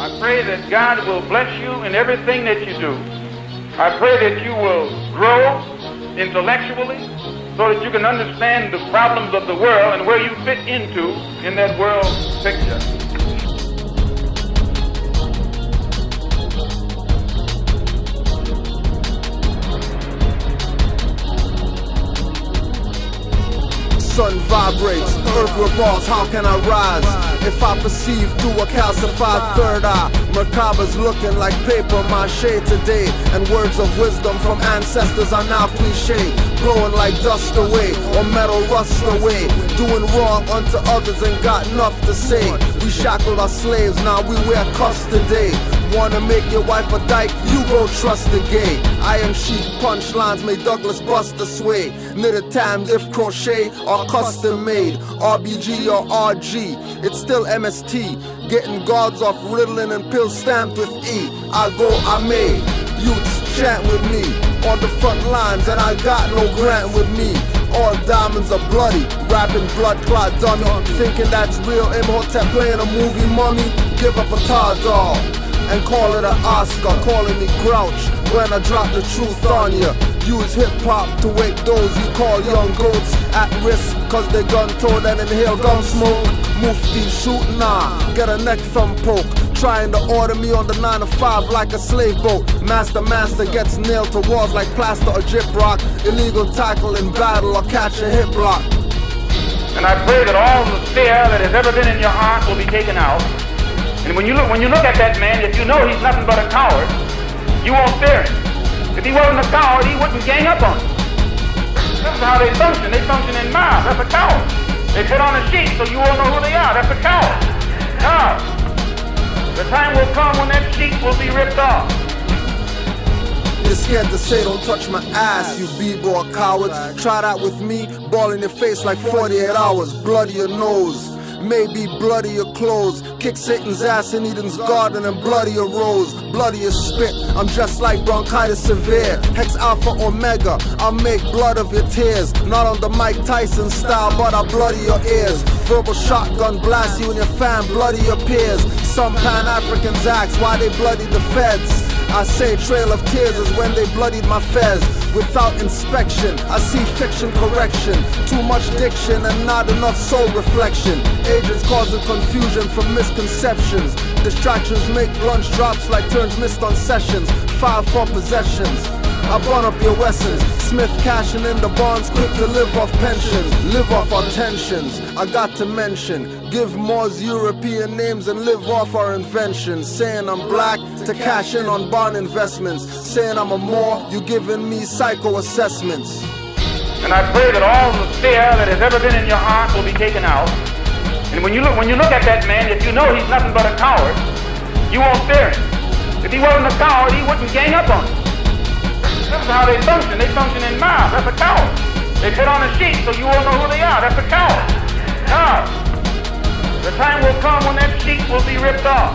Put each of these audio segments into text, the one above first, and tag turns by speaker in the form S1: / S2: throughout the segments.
S1: I pray that God will bless you in everything that you do. I pray that you will grow intellectually so that you can understand the problems of the world and where you fit into in that world picture.
S2: Sun vibrates, earth revolves, how can I rise? If I perceive through a calcified third eye, Merkaba's looking like paper mache today, and words of wisdom from ancestors are now cliche, blowing like dust away, or metal rust away, doing wrong unto others and got enough to say. We shackled our slaves, now we wear cuffs today. Wanna make your wife a dyke, you go trust the gay. Iron sheet punchlines made Douglas bust the sway. Knitted times if crochet or custom made. RBG or RG, it's still MST. Getting gods off riddling and pills stamped with E. I go, I made. Youths chant with me on the front lines, and I got no grant with me. All diamonds are bloody, rapping blood clot dummy. Thinking that's real Imhotep playing a movie mummy. Give up a tar doll and call it an Oscar, calling me grouch when I drop the truth on ya. Use hip-hop to wake those you call young goats at risk, cause they gun-toed and inhale gum smoke. Mufti shoot, nah, get a neck thumb poke. Trying to order me on the 9 to 5 like a slave boat. Master gets nailed to walls like plaster or gyprock. Illegal tackle in battle or catch a hip block.
S1: And I pray that all the fear that has ever been in your heart will be taken out. And when you look at that man, if you know he's nothing but a coward, you won't fear him. If he wasn't a coward, he wouldn't gang up on you. This is how they function. They function in mobs. That's a coward. They put on a sheet so you won't know who they are. That's a coward. Now, the time will come when that sheet will be ripped off.
S2: You're scared to say don't touch my ass, you b-boy cowards. Try that with me, ball in your face like 48 hours. Bloody your nose, maybe bloody your clothes. Kick Satan's ass in Eden's garden and bloody your rose. Bloody your spit, I'm just like bronchitis severe. Hex Alpha Omega, I'll make blood of your tears. Not on the Mike Tyson style, but I'll bloody your ears. Verbal shotgun blast you and your fam, bloody your peers. Some Pan-Africans ask why they bloody the feds. I say trail of tears is when they bloodied my fez. Without inspection, I see fiction correction. Too much diction and not enough soul reflection. Agents causing confusion from misconceptions. Distractions make lunch drops like turns missed on sessions. File for possessions, I burn up your Wessons. Smith cashing in the bonds, quick to live off pensions. Live off our tensions, I got to mention. Give Moors European names and live off our inventions. Saying I'm black to cash in on bond investments. Saying I'm a Moor, you giving me psycho assessments.
S1: And I pray that all the fear that has ever been in your heart will be taken out. And when you look at that man, if you know he's nothing but a coward, you won't fear him. If he wasn't a coward, he wouldn't gang up on you. This is how they function. They function in mobs. That's a coward. They put on a sheet so you won't know who they are. That's a coward. Now, the time will come when that sheet will be ripped off.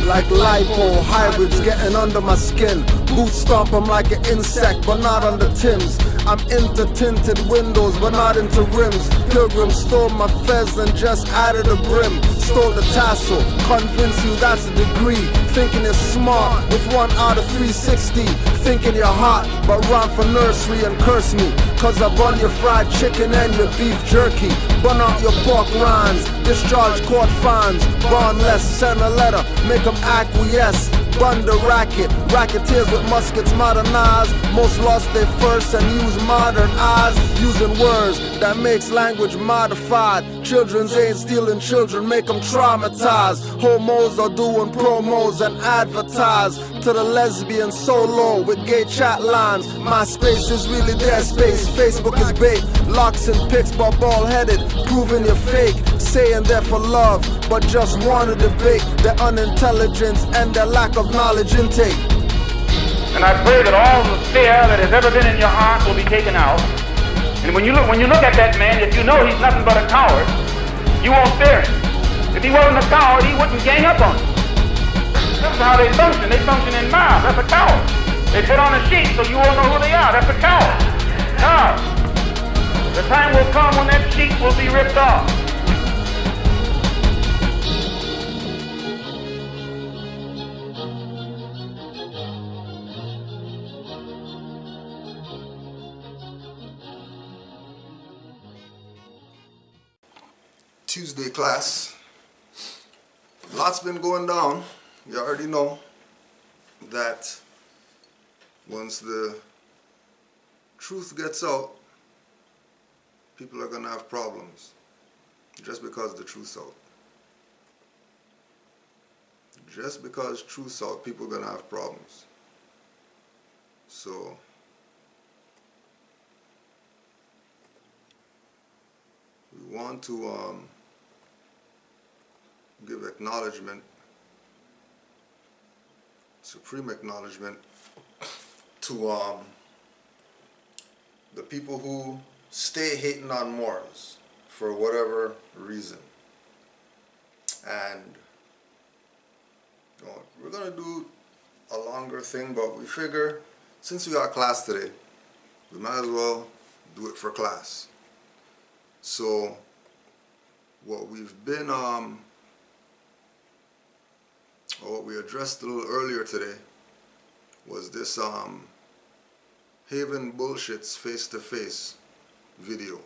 S2: Like lipo, hybrids getting under my skin. Boot stomp 'em like an insect, but not under Tim's. I'm into tinted windows, but not into rims. Pilgrims stole my fez and just added a brim. Stole the tassel, convince you that's a degree. Thinking you're smart with 1 out of 360. Thinking you're hot, but run for nursery and curse me. Cause I bun your fried chicken and your beef jerky. Bun out your pork rinds, discharge court fines. Bondless, send a letter, make them acquiesce. Bun the racket, racketeers with muskets modernized. Most lost their first and use modern eyes. Using words that makes language modified. Children's ain't stealing children, make them traumatized. Homos are doing promos and advertise to the lesbian solo with gay chat lines. My space is really their space, Facebook is bait. Locks and pics but bald-headed, proving you're fake. Saying they're for love, but just wanna debate their unintelligence and their lack of knowledge intake.
S1: And I pray that all the fear that has ever been in your heart will be taken out. And when you look at that man, if you know he's nothing but a coward, you won't fear him. If he wasn't a coward, he wouldn't gang up on you. This is how they function. They function in mobs. That's a coward. They put on a sheet so you won't know who they are. That's a coward. Now, the time will come when that sheet will be ripped off.
S2: Tuesday class. Lots been going down. You already know that once the truth gets out, people are going to have problems just because the truth's out. Just because truth's out, people are going to have problems. So we want to give acknowledgement, supreme acknowledgement, to the people who stay hating on Moors for whatever reason. And we're going to do a longer thing, but we figure since we got class today, we might as well do it for class. So what we've been what we addressed a little earlier today was this Javen Bullshits face-to-face video.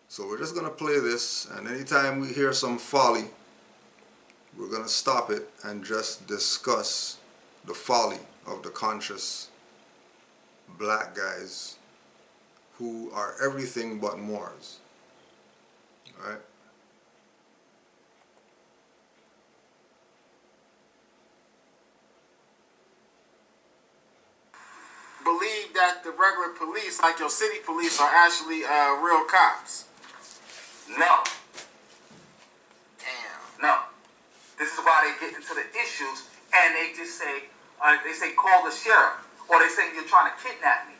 S2: So we're just going to play this, and anytime we hear some folly, we're going to stop it and just discuss the folly of the conscious black guys who are everything but Moors. Alright?
S3: Believe that the regular police, like your city police, are actually real cops.
S4: No.
S3: Damn.
S4: No. This is why they get into the issues and they just say, call the sheriff, or they say you're trying to kidnap me.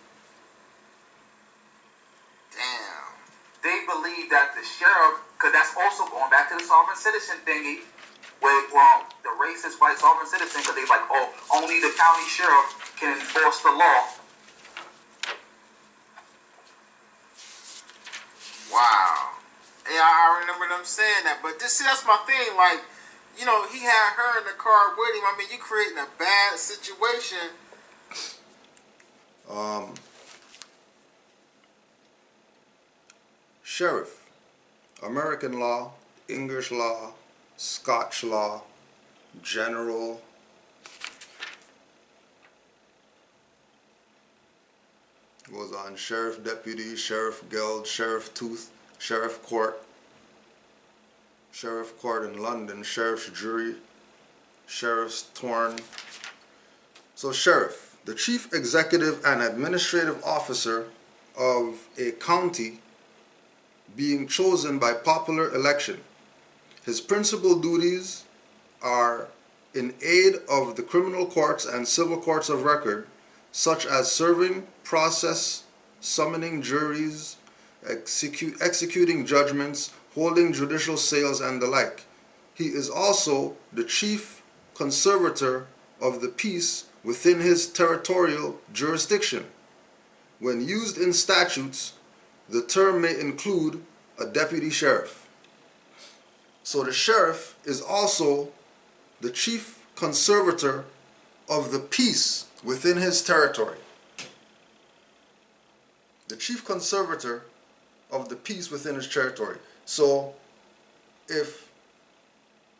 S3: Damn.
S4: They believe that the sheriff, because that's also going back to the sovereign citizen thingy, where the racist white sovereign citizen, because they're like, oh, only the county sheriff can enforce the law.
S3: Wow. Yeah, I remember them saying that. But see, that's my thing. Like, you know, he had her in the car with him. I mean, you creating a bad situation.
S2: Sheriff, American law, English law, Scotch law, general, goes on sheriff deputy, sheriff geld, sheriff tooth, sheriff court in London, sheriff's jury, sheriff's torn. So sheriff, the chief executive and administrative officer of a county being chosen by popular election. His principal duties are in aid of the criminal courts and civil courts of record, such as serving process, summoning juries, executing judgments, holding judicial sales, and the like. He is also the chief conservator of the peace within his territorial jurisdiction. When used in statutes, the term may include a deputy sheriff. So the sheriff is also the chief conservator of the peace within his territory. The chief conservator of the peace within his territory. So if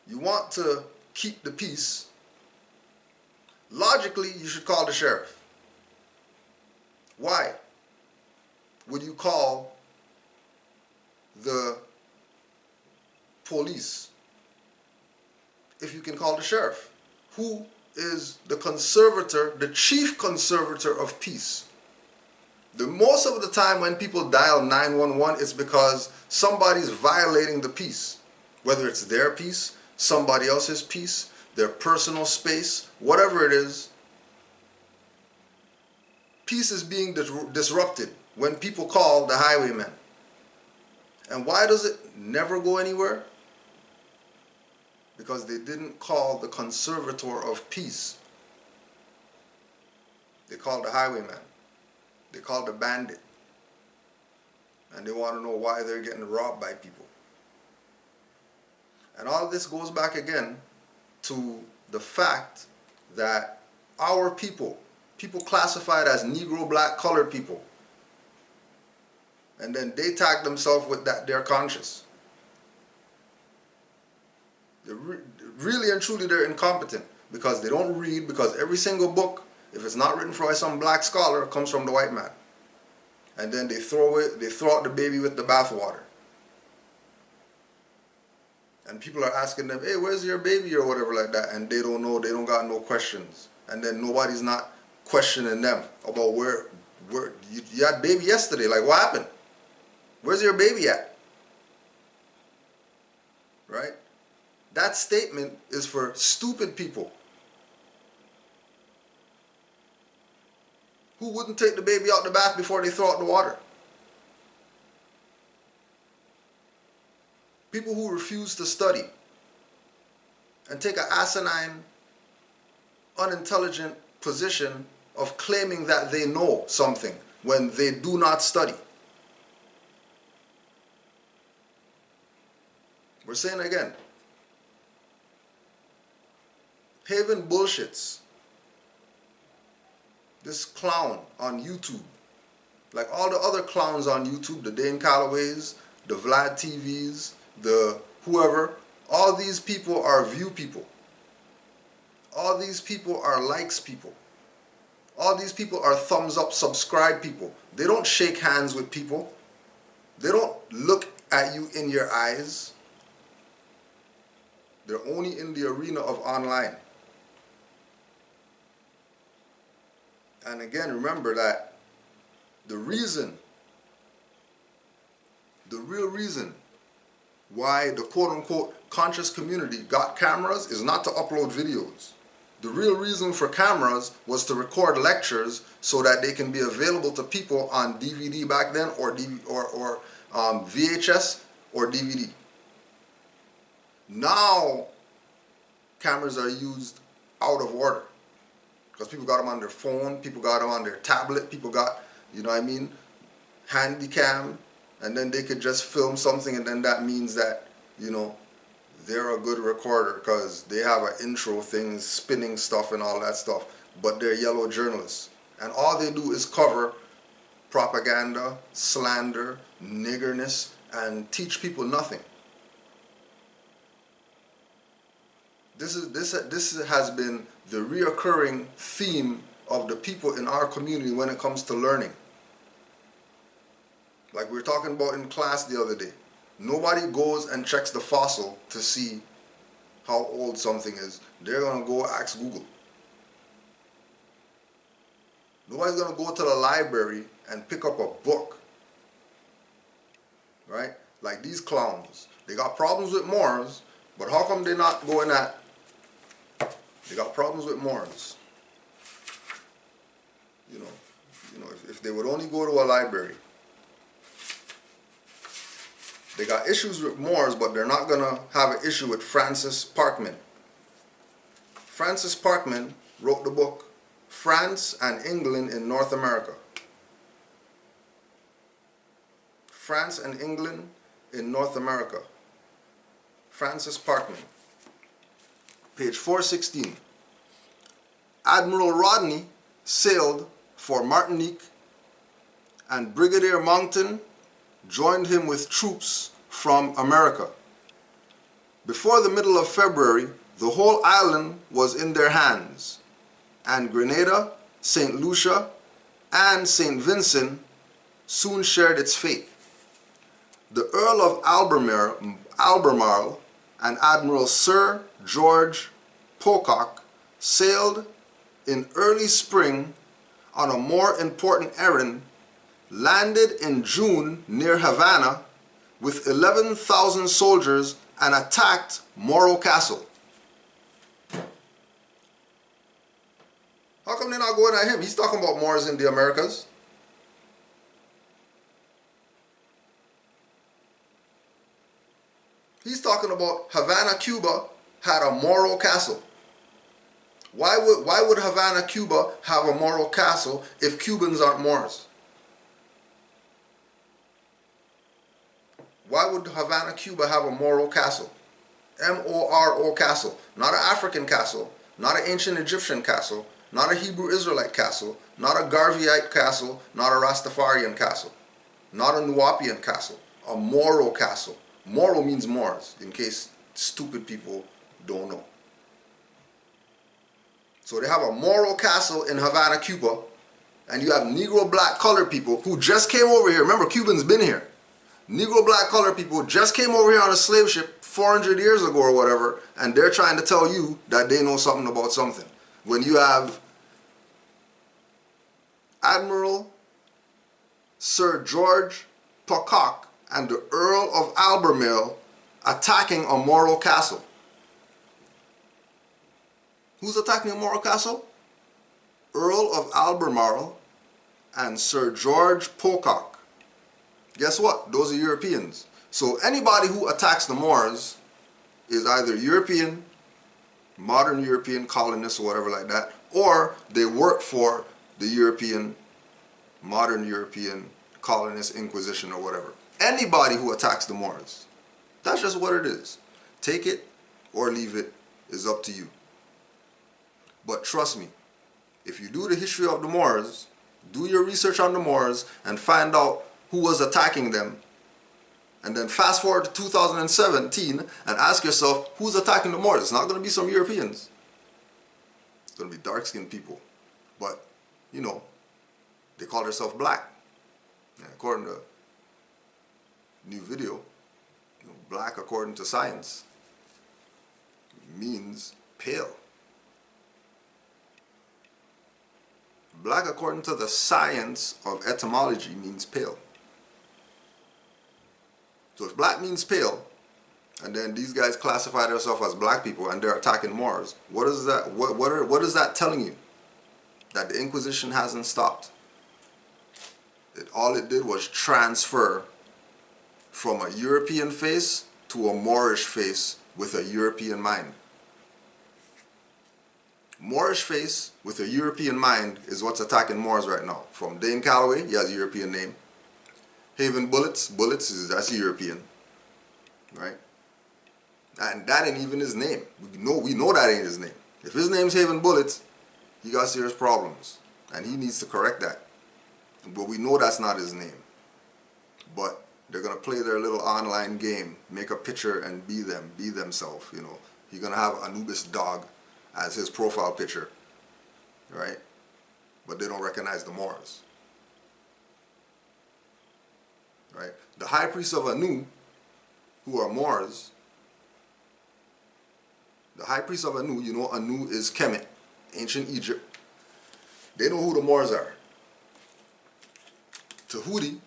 S2: you want to keep the peace, logically you should call the sheriff. Why would you call the police if you can call the sheriff, who is the conservator, the chief conservator of peace? The most of the time when people dial 911, it's because somebody's violating the peace, whether it's their peace, somebody else's peace, their personal space, whatever it is. Peace is being disrupted when people call the highwaymen. And why does it never go anywhere? Because they didn't call the conservator of peace. They called the highwayman. They called the bandit. And they want to know why they're getting robbed by people. And all this goes back again to the fact that our people classified as Negro, black, colored people, and then they tag themselves with that they're conscious.
S5: Really and truly, they're incompetent because they don't read, because every single book, if it's not written by some black scholar, comes from the white man. And then they throw out the baby with the bathwater. And people are asking them, hey, where's your baby or whatever like that, and they don't know, they don't got no questions. And then nobody's not questioning them about where you had baby yesterday, like what happened? Where's your baby at? Right? That statement is for stupid people who wouldn't take the baby out the bath before they throw out the water. People who refuse to study and take an asinine, unintelligent position of claiming that they know something when they do not study. We're saying again, Javen Bullshits, this clown on YouTube, like all the other clowns on YouTube, the Dane Callaways, the Vlad TVs, the whoever, all these people are view people. All these people are likes people. All these people are thumbs up, subscribe people. They don't shake hands with people. They don't look at you in your eyes. They're only in the arena of online. And again, remember that the real reason why the quote-unquote conscious community got cameras is not to upload videos. The real reason for cameras was to record lectures so that they can be available to people on DVD back then, or VHS or DVD. Now, cameras are used out of order because people got them on their phone, people got them on their tablet, people got, you know what I mean, handy cam, and then they could just film something, and then that means that, you know, they're a good recorder because they have an intro thing, spinning stuff and all that stuff, but they're yellow journalists. And all they do is cover propaganda, slander, niggerness, and teach people nothing. This has been the reoccurring theme of the people in our community when it comes to learning. Like we were talking about in class the other day. Nobody goes and checks the fossil to see how old something is. They're going to go ask Google. Nobody's going to go to the library and pick up a book. Right? Like these clowns. They got problems with Moors, but how come they're not going at... They got problems with Moors. You know, if they would only go to a library. They got issues with Moors, but they're not going to have an issue with Francis Parkman. Francis Parkman wrote the book, France and England in North America. France and England in North America. Francis Parkman. Page 416. Admiral Rodney sailed for Martinique, and Brigadier Monckton joined him with troops from America. Before the middle of February, the whole island was in their hands, and Grenada, St. Lucia, and St. Vincent soon shared its fate. The Earl of Albemarle and Admiral Sir George Pocock sailed in early spring on a more important errand, landed in June near Havana with 11,000 soldiers and attacked Morro Castle. How come they're not going at him? He's talking about Moors in the Americas. He's talking about Havana, Cuba had a Morro Castle. Why would Havana, Cuba have a Morro Castle if Cubans aren't Moors? Why would Havana, Cuba have a Morro Castle? M-O-R-O Castle. Not an African castle, not an ancient Egyptian castle, not a Hebrew Israelite castle, not a Garveyite castle, not a Rastafarian castle, not a Nuwapian castle, a Moro castle. Moro means Moors, in case stupid people don't know. So they have a Moro castle in Havana, Cuba, and you have Negro black colored people who just came over here. Remember, Cubans been here. Negro black colored people just came over here on a slave ship 400 years ago or whatever, and they're trying to tell you that they know something about something. When you have Admiral Sir George Pocock and the Earl of Albemarle attacking a Moro castle. Who's attacking a Moro castle? Earl of Albemarle and Sir George Pocock. Guess what? Those are Europeans. So anybody who attacks the Moors is either European, modern European colonists or whatever like that, or they work for the European, modern European colonist inquisition or whatever. Anybody who attacks the Moors. That's just what it is. Take it or leave it is up to you. But trust me, if you do the history of the Moors, do your research on the Moors and find out who was attacking them, and then fast forward to 2017 and ask yourself, who's attacking the Moors? It's not going to be some Europeans. It's going to be dark-skinned people. But, you know, they call themselves black. And according to new video, you know, black according to science means pale. Black according to the science of etymology means pale. So if black means pale, and then these guys classify themselves as black people and they're attacking Moors, what is that? What is that telling you? That the Inquisition hasn't stopped. All it did was transfer from a European face to a Moorish face with a European mind. Moorish face with a European mind is what's attacking Moors right now. From Dane Calloway, he has a European name. Javen Bullshits, that's a European, right? And that ain't even his name. We know that ain't his name. If his name's Javen Bullshits, he got serious problems, and he needs to correct that. But we know that's not his name. But they're gonna play their little online game, make a picture and be themselves. You know, he's gonna have Anubis dog as his profile picture, right? But they don't recognize the Moors, right? The high priests of Anu, who are Moors, the high priests of Anu, you know Anu is Kemet, ancient Egypt. They know who the Moors are. Tahuti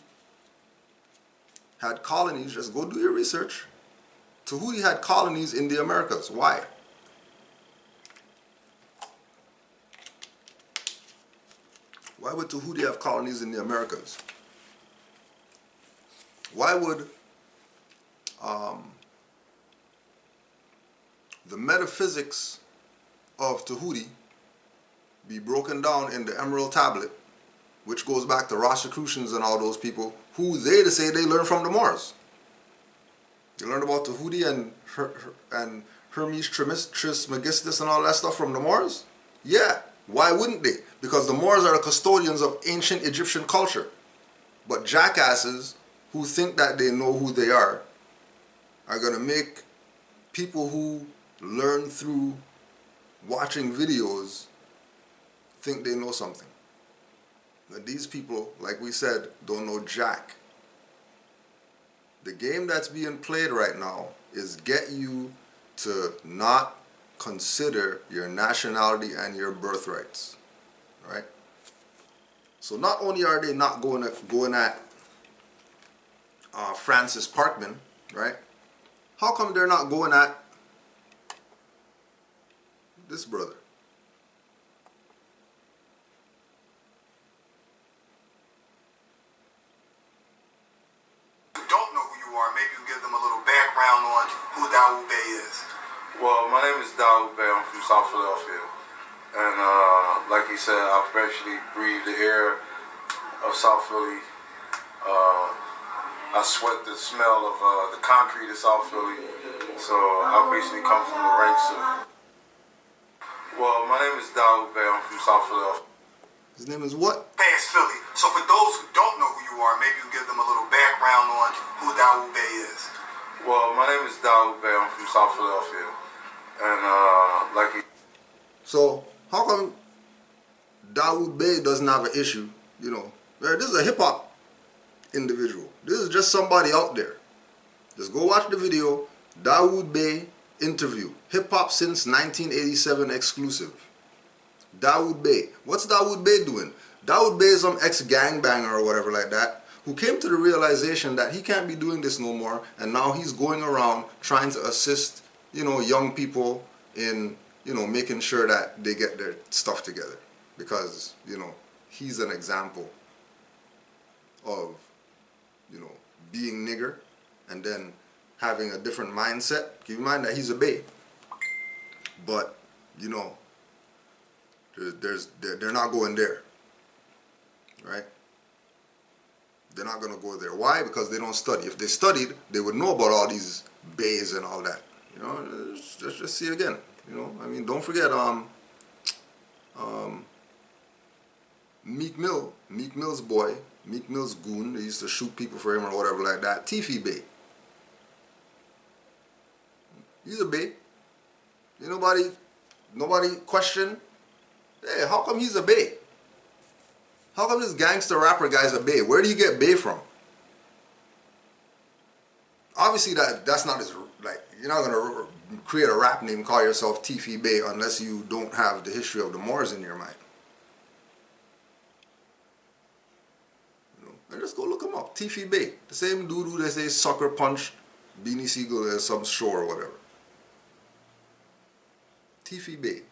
S5: had colonies, just go do your research. Tahuti had colonies in the Americas. Why? Why would Tahuti have colonies in the Americas? Why would the metaphysics of Tahuti be broken down in the Emerald Tablet, which goes back to Rosicrucians and all those people, who they say they learned from the Moors? You learned about Tahuti and Hermes Trismegistus and all that stuff from the Moors? Yeah. Why wouldn't they? Because the Moors are the custodians of ancient Egyptian culture. But jackasses who think that they know who they are going to make people who learn through watching videos think they know something. But these people, like we said, don't know jack. The game that's being played right now is get you to not consider your nationality and your birthrights, right? So not only are they not going at Francis Parkman, right? How come they're not going at this brother?
S3: Who don't know who you are, maybe you give them a little background on who Daoud Bey is.
S6: Well, my name is Daoud Bey. I'm from South Philadelphia. And like he said, I basically breathe the air of South Philly. I sweat the smell of the concrete of South Philly. So I basically come from the ranks of... Well, my name is Daoud Bey. I'm from South Philadelphia.
S5: His name is what?
S3: Past Philly. So for those who don't know who you are, maybe you give them a little background on who Daoud Bey is.
S6: Well, my name is Daoud Bey. I'm from South Philadelphia. And like he.
S5: So how come Dawood Bey doesn't have an issue? You know, this is a hip hop individual. This is just somebody out there. Just go watch the video. Dawood Bey interview. Hip hop since 1987 exclusive. Dawood Bey. What's Dawood Bey doing? Dawood Bey is some ex-gangbanger or whatever like that, who came to the realization that he can't be doing this no more, and now he's going around trying to assist, you know, young people in, you know, making sure that they get their stuff together. Because, you know, he's an example of, you know, being nigger and then having a different mindset. Keep in mind that he's a Bey. But, you know, they're not going there. Right? They're not going to go there. Why? Because they don't study. If they studied, they would know about all these bays and all that. You know, just see again. You know, I mean, don't forget Meek Mill's boy, Meek Mill's goon. They used to shoot people for him or whatever like that. Tiffy Bey. He's a Bey. Nobody question. Hey, how come he's a Bey? How come this gangster rapper guy's a Bey? Where do you get Bey from? Obviously that's not his, like, you're not gonna create a rap name, call yourself Tiffy Bey unless you don't have the history of the Moors in your mind. You know, and just go look him up. Tiffy Bey. The same dude who they say sucker punch Beanie Siegel at some show or whatever. Tiffy Bey.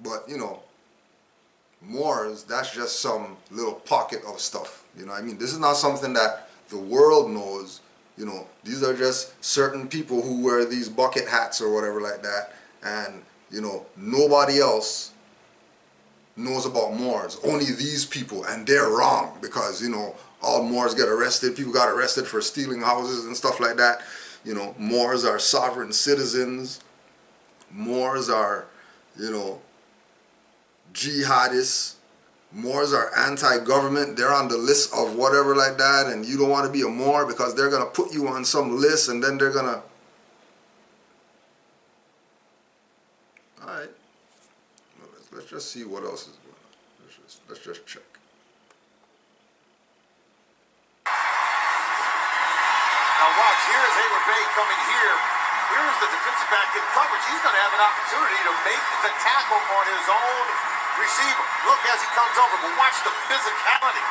S5: But, you know, Moors, that's just some little pocket of stuff. You know what I mean? This is not something that the world knows. You know, these are just certain people who wear these bucket hats or whatever like that. And, you know, nobody else knows about Moors. Only these people. And they're wrong because, you know, all Moors get arrested. People got arrested for stealing houses and stuff like that. You know, Moors are sovereign citizens. Moors are, you know, jihadists. Moors are anti-government. They're on the list of whatever like that, and you don't want to be a Moor because they're going to put you on some list and then they're going to... Alright. Let's just see what else is going on. Let's just check.
S7: Now watch, here is Hayward Bey coming here. Here's the defensive back in coverage. He's going to have an opportunity to make the tackle on his own receiver. Look as he comes over, but watch the physicality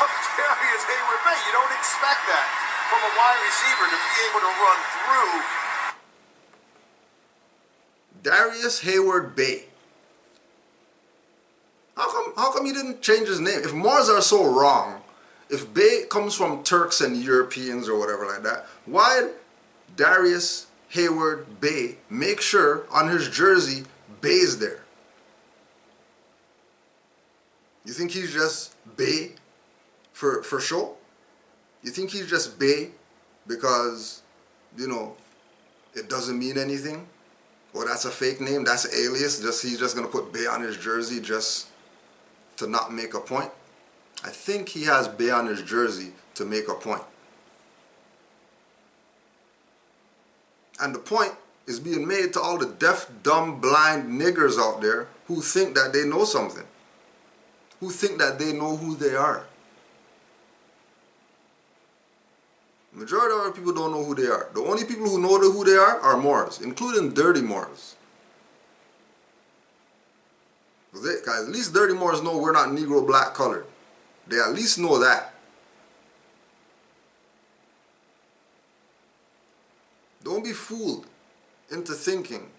S7: of Darius Hayward Bey. You don't expect that from a wide receiver to be able to run through.
S5: Darius Hayward Bey. How come he didn't change his name? If Moors are so wrong, if Bey comes from Turks and Europeans or whatever like that, why Darius Hayward Bey make sure on his jersey Bey's there? You think he's just Bey for show? You think he's just Bey because, you know, it doesn't mean anything? Or that's a fake name, that's an alias, he's just going to put Bey on his jersey just to not make a point? I think he has Bey on his jersey to make a point. And the point is being made to all the deaf, dumb, blind niggers out there who think that they know something. Who think that they know who they are. The majority of our people don't know who they are. The only people who know who they are Moors, including dirty Moors. Because at least dirty Moors know we're not Negro, black, colored. They at least know that. Don't be fooled into thinking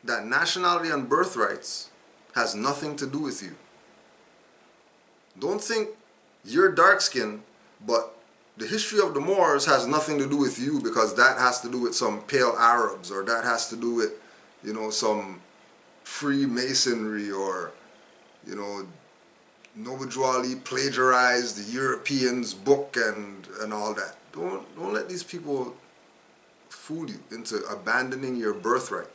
S5: that nationality and birthrights has nothing to do with you. Don't think you're dark-skinned, but the history of the Moors has nothing to do with you because that has to do with some pale Arabs or that has to do with, you know, some Freemasonry or, you know, Nobujuali plagiarized the Europeans' book and all that. Don't let these people fool you into abandoning your birthright,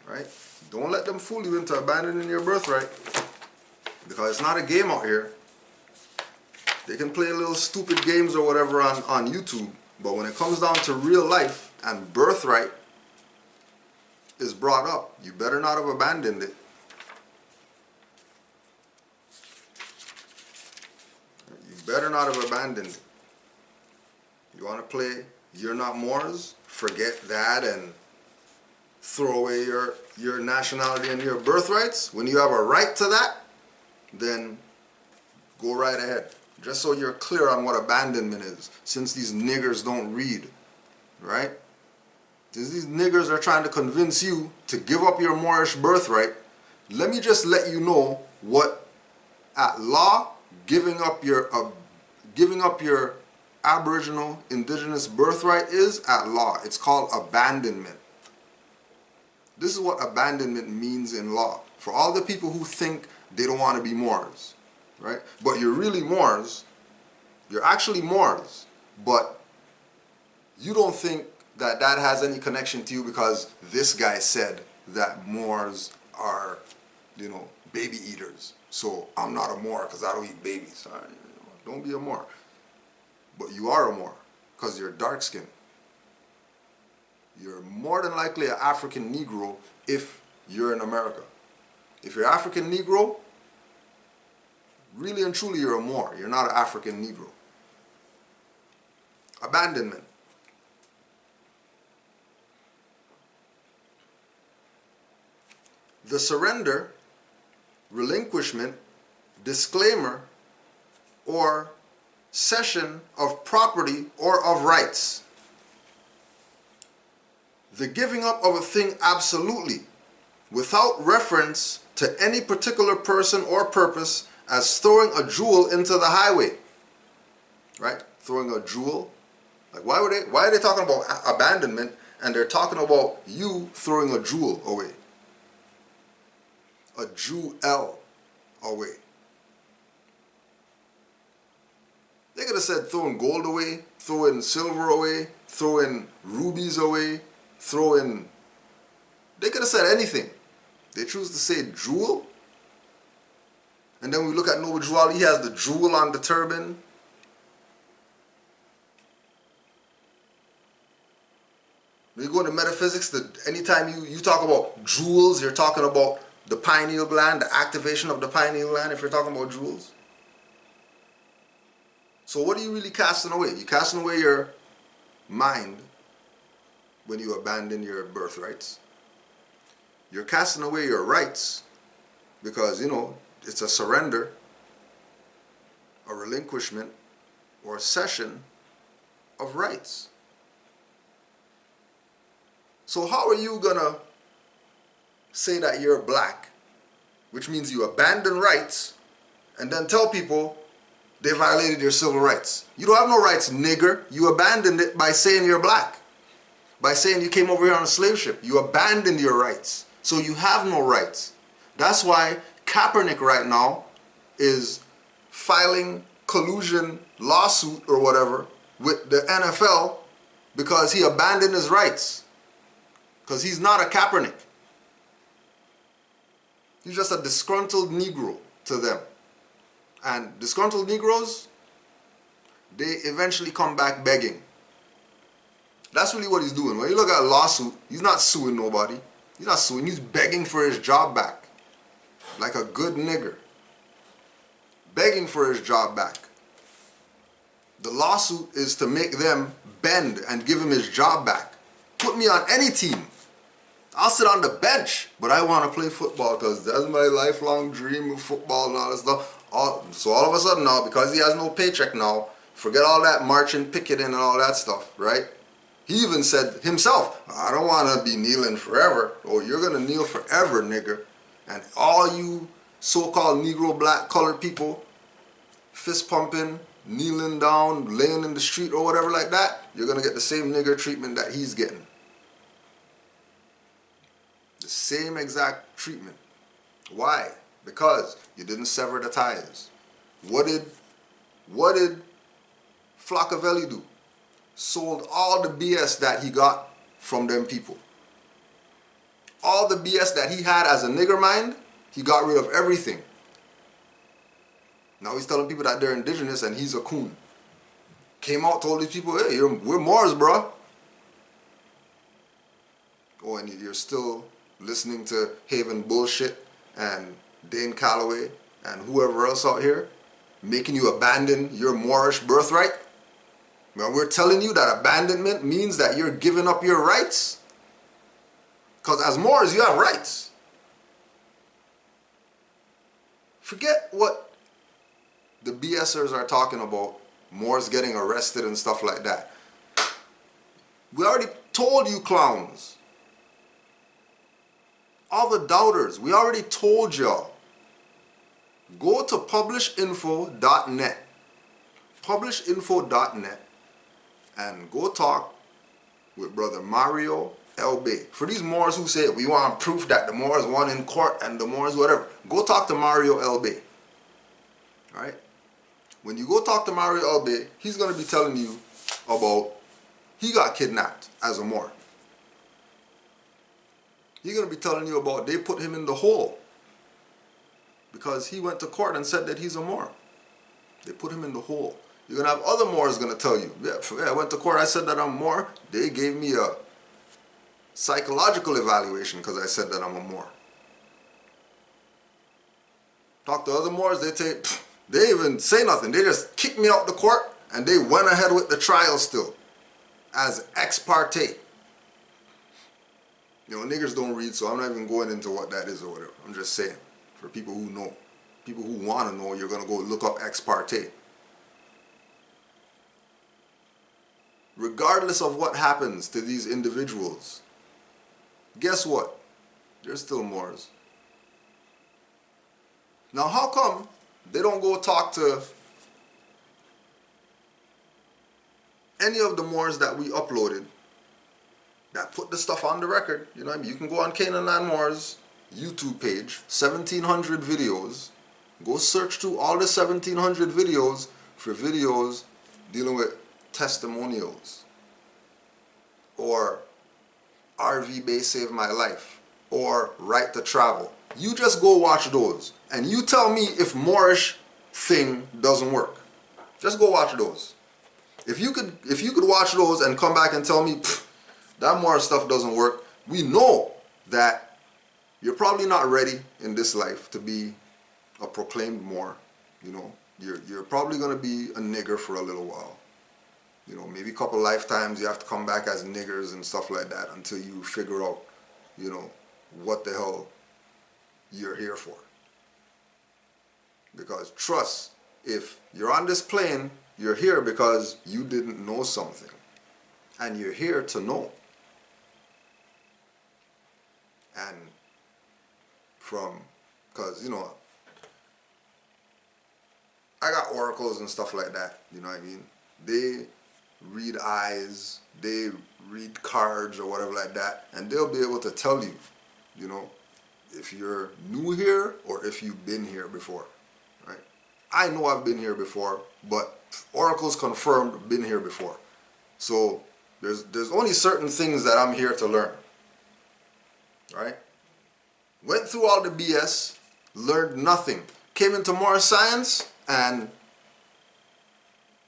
S5: right? Don't let them fool you into abandoning your birthright. Because it's not a game out here. They can play little stupid games or whatever on YouTube. But when it comes down to real life and birthright, is brought up, you better not have abandoned it. You better not have abandoned it. You want to play You're Not Moors? Forget that and throw away your nationality and your birthrights. When you have a right to that, then go right ahead. Just so you're clear on what abandonment is, since these niggers don't read, right? Since these niggers are trying to convince you to give up your Moorish birthright, let me just let you know what at law giving up your Aboriginal indigenous birthright is at law. It's called abandonment. This is what abandonment means in law. For all the people who think they don't want to be Moors, right? But you're really Moors. You're actually Moors, but you don't think that that has any connection to you because this guy said that Moors are, you know, baby eaters. So I'm not a Moor because I don't eat babies. Right? Don't be a Moor. But you are a Moor because you're dark skinned. You're more than likely an African Negro if you're in America. If you're African Negro, really and truly you're a Moor. You're not an African Negro. Abandonment. The surrender, relinquishment, disclaimer, or cession of property or of rights. The giving up of a thing absolutely, without reference to any particular person or purpose, as throwing a jewel into the highway. Right? Throwing a jewel. Like why are they talking about abandonment and they're talking about you throwing a jewel away? A jewel away. They could have said throwing gold away, throwing silver away, throwing rubies away, they could have said anything. They choose to say jewel. And then we look at Noble Jewel, he has the jewel on the turban. When you go into metaphysics, anytime you talk about jewels, you're talking about the pineal gland, the activation of the pineal gland, if you're talking about jewels. So what are you really casting away? You're casting away your mind when you abandon your birthrights. You're casting away your rights because, you know, it's a surrender, a relinquishment, or a cession of rights. So how are you gonna say that you're black, which means you abandon rights, and then tell people they violated your civil rights? You don't have no rights, nigger. You abandoned it by saying you're black. By saying you came over here on a slave ship. You abandoned your rights. So you have no rights. That's why Kaepernick right now is filing collusion lawsuit or whatever with the NFL because he abandoned his rights. Because he's not a Kaepernick. He's just a disgruntled Negro to them. And disgruntled Negroes, they eventually come back begging. That's really what he's doing. When you look at a lawsuit, he's not suing nobody. He's not suing. He's begging for his job back. Like a good nigger. Begging for his job back. The lawsuit is to make them bend and give him his job back. Put me on any team. I'll sit on the bench, but I want to play football because that's my lifelong dream of football and all that stuff. So all of a sudden now, because he has no paycheck now, forget all that marching, picketing and all that stuff, right? He even said himself, I don't want to be kneeling forever. Oh, you're going to kneel forever, nigger. And all you so-called Negro, black, colored people, fist pumping, kneeling down, laying in the street or whatever like that, you're going to get the same nigger treatment that he's getting. The same exact treatment. Why? Because you didn't sever the ties. What did Flaccavelli do? Sold all the BS that he got from them people. All the BS that he had as a nigger mind, he got rid of everything. Now he's telling people that they're indigenous and he's a coon. Came out, told these people, hey, we're Moors, bro. Oh, and you're still listening to Javen Bullshit and Dane Calloway and whoever else out here making you abandon your Moorish birthright? When we're telling you that abandonment means that you're giving up your rights. Because as Moors, you have rights. Forget what the BSers are talking about, Moors getting arrested and stuff like that. We already told you clowns. All the doubters, we already told y'all. Go to publishinfo.net. Publishinfo.net and go talk with Brother Mario LB. For these Moors who say we want proof that the Moors won in court and the Moors whatever, go talk to Mario LB. Alright? When you go talk to Mario LB, he's going to be telling you about he got kidnapped as a Moor. He's going to be telling you about they put him in the hole because he went to court and said that he's a Moor. They put him in the hole. You're going to have other Moors going to tell you, yeah, I went to court, I said that I'm Moor. They gave me a psychological evaluation because I said that I'm a Moor. Talk to other Moors, they even say nothing. They just kicked me out the court and they went ahead with the trial still as ex parte. You know, niggers don't read, so I'm not even going into what that is or whatever. I'm just saying, for people who know, people who want to know, you're going to go look up ex parte. Regardless of what happens to these individuals, guess what? They're still Moors. Now, how come they don't go talk to any of the Moors that we uploaded that put the stuff on the record? You know what I mean? You can go on Canaanland Moors YouTube page, 1,700 videos. Go search through all the 1,700 videos for videos dealing with testimonials or RV Bay Saved My Life or Right to Travel. You just go watch those and you tell me if Moorish thing doesn't work. Just go watch those. If you could watch those and come back and tell me that Moorish stuff doesn't work, we know that you're probably not ready in this life to be a proclaimed Moor. You know, you're probably going to be a nigger for a little while. You know, maybe a couple lifetimes you have to come back as niggers and stuff like that until you figure out, you know, what the hell you're here for. Because trust, if you're on this plane, you're here because you didn't know something. And you're here to know. And because, you know, I got oracles and stuff like that, you know what I mean? They read eyes, they read cards or whatever like that, and they'll be able to tell you, you know, if you're new here or if you've been here before, right? I know I've been here before, but oracles confirmed been here before. So there's only certain things that I'm here to learn, right? Went through all the BS, learned nothing, came into more science, and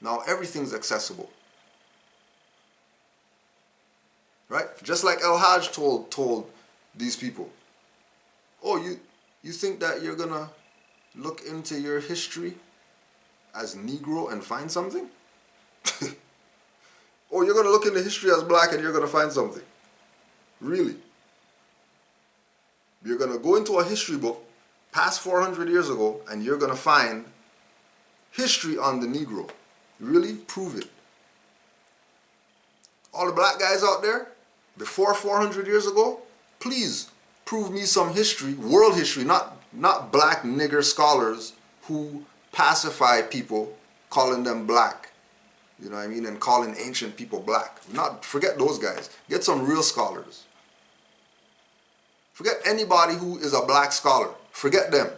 S5: now everything's accessible. Right? Just like El Hajj told these people, oh, you think that you're gonna look into your history as Negro and find something? Or you're gonna look into history as black and you're gonna find something? Really? You're gonna go into a history book past 400 years ago and you're gonna find history on the Negro. Really? Prove it. All the black guys out there, before 400 years ago, please prove me some history, world history, not black nigger scholars who pacify people, calling them black, you know what I mean, and calling ancient people black. Forget those guys. Get some real scholars. Forget anybody who is a black scholar. Forget them.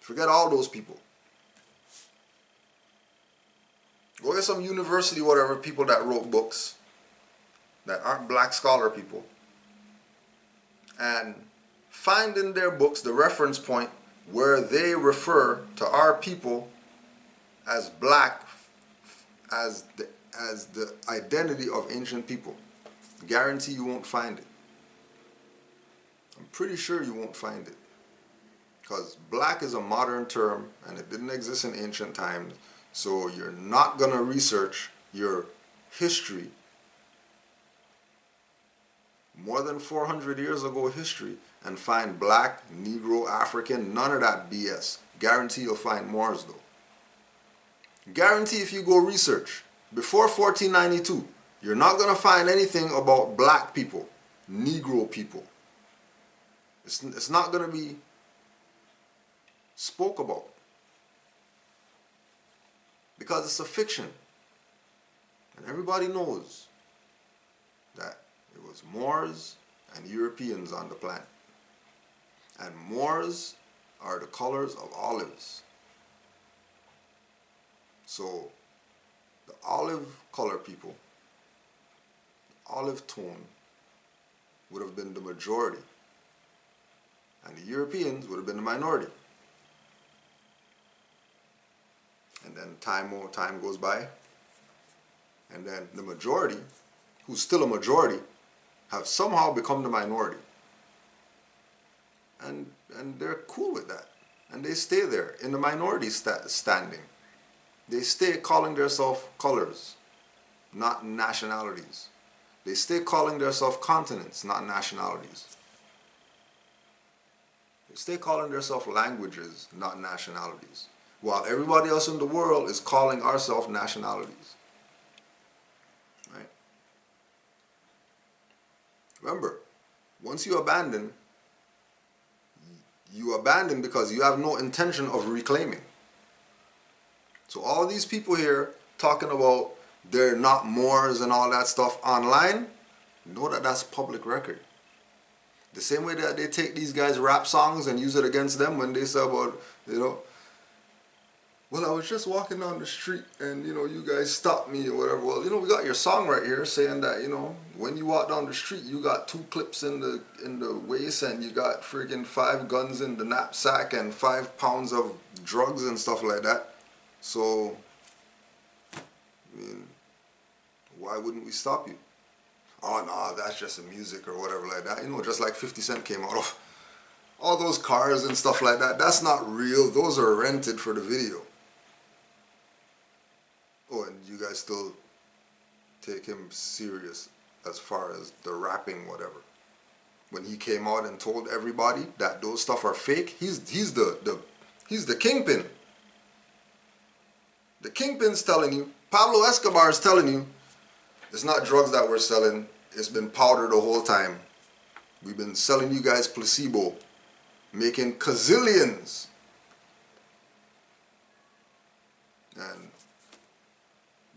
S5: Forget all those people. Go get some university, whatever, people that wrote books that aren't black scholar people, and find in their books the reference point where they refer to our people as black, as the as the identity of ancient people. Guarantee you won't find it. I'm pretty sure you won't find it. Because black is a modern term and it didn't exist in ancient times. So you're not going to research your history, more than 400 years ago history, and find black, Negro, African, none of that BS. Guarantee you'll find Moors though. Guarantee if you go research before 1492, you're not going to find anything about black people, Negro people. It's not going to be spoke about because it's a fiction. And everybody knows that it was Moors and Europeans on the planet. And Moors are the colors of olives. So the olive color people, olive tone, would have been the majority. And the Europeans would have been the minority. And then time goes by. And then the majority, who's still a majority, have somehow become the minority. And they're cool with that. And they stay there in the minority standing. They stay calling themselves colors, not nationalities. They stay calling themselves continents, not nationalities. They stay calling themselves languages, not nationalities. While everybody else in the world is calling ourselves nationalities. Right? Remember, once you abandon because you have no intention of reclaiming. So all these people here talking about they're not Moors and all that stuff online, know that that's public record. The same way that they take these guys' rap songs and use it against them when they say about, well, I was just walking down the street and, you guys stopped me or whatever. Well, we got your song right here saying that, when you walk down the street, you got 2 clips in the waist and you got freaking 5 guns in the knapsack and 5 pounds of drugs and stuff like that. So, why wouldn't we stop you? Oh, no, that's just the music or whatever like that. Just like 50 Cent came out of all those cars and stuff like that. That's not real. Those are rented for the video. Oh, and you guys still take him serious as far as the rapping, whatever. When he came out and told everybody that those stuff are fake, he's the kingpin. The kingpin's telling you, Pablo Escobar is telling you, it's not drugs that we're selling, it's been powder the whole time. We've been selling you guys placebo, making gazillions. And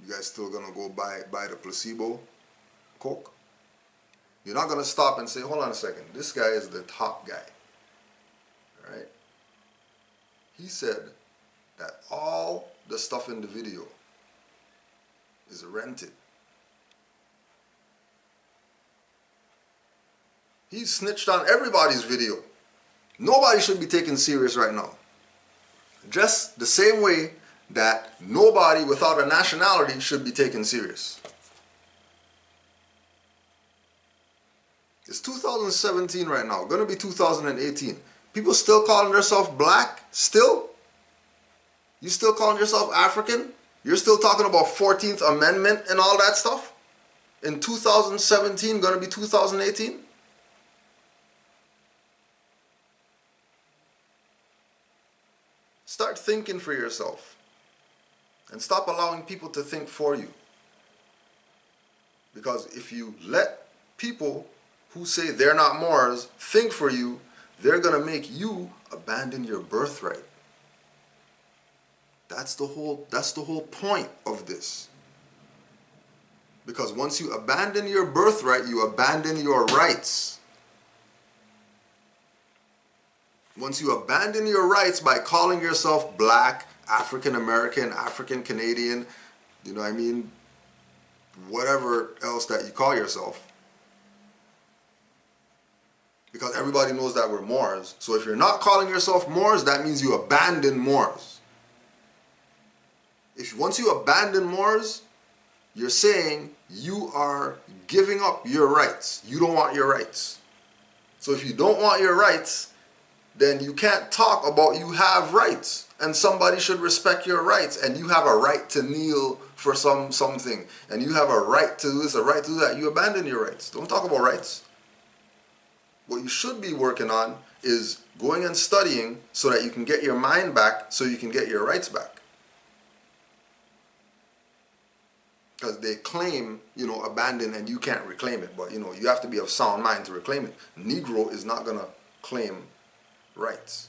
S5: you guys still gonna go buy the placebo coke? You're not gonna stop and say, hold on a second, this guy is the top guy. Alright? He said that all the stuff in the video is rented. He snitched on everybody's video. Nobody should be taken serious right now. Just the same way that nobody without a nationality should be taken serious. It's 2017 right now, gonna be 2018. People still calling themselves black? Still? You still calling yourself African? You're still talking about 14th Amendment and all that stuff? In 2017, gonna be 2018? Start thinking for yourself. And stop allowing people to think for you. Because if you let people who say they're not Moors think for you, they're going to make you abandon your birthright. That's the whole point of this. Because once you abandon your birthright, you abandon your rights. Once you abandon your rights by calling yourself black, African American, African Canadian, whatever else that you call yourself, because everybody knows that we're Moors. So if you're not calling yourself Moors, that means you abandon Moors. Once you abandon Moors, you're saying you are giving up your rights. You don't want your rights. So if you don't want your rights, then you can't talk about you have rights. And somebody should respect your rights. And you have a right to kneel for something. And you have a right to do this, a right to do that. You abandon your rights. Don't talk about rights. What you should be working on is going and studying so that you can get your mind back, so you can get your rights back. Because they claim, abandon and you can't reclaim it. But, you have to be of sound mind to reclaim it. Negro is not going to claim rights.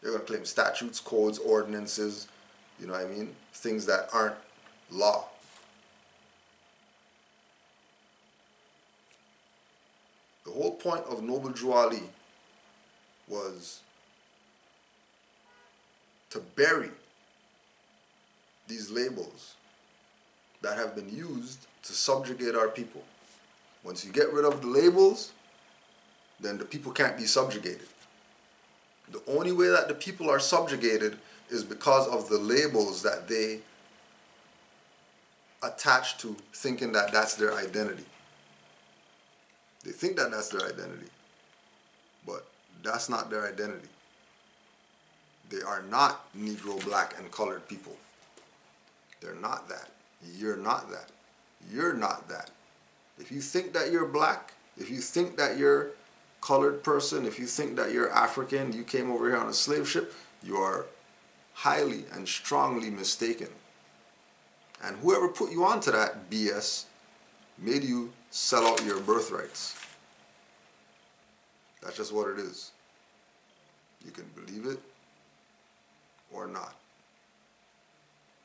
S5: They're going to claim statutes, codes, ordinances, things that aren't law. The whole point of Noble Drew Ali was to bury these labels that have been used to subjugate our people. Once you get rid of the labels, then the people can't be subjugated. The only way that the people are subjugated is because of the labels that they attach to, thinking that that's their identity. They think that that's their identity, but that's not their identity. They are not Negro, black, and colored people. They're not that. You're not that. You're not that. If you think that you're black, if you think that you're colored person, if you think that you're African, you came over here on a slave ship, you are highly and strongly mistaken. And whoever put you onto that BS made you sell out your birthrights. That's just what it is. You can believe it or not.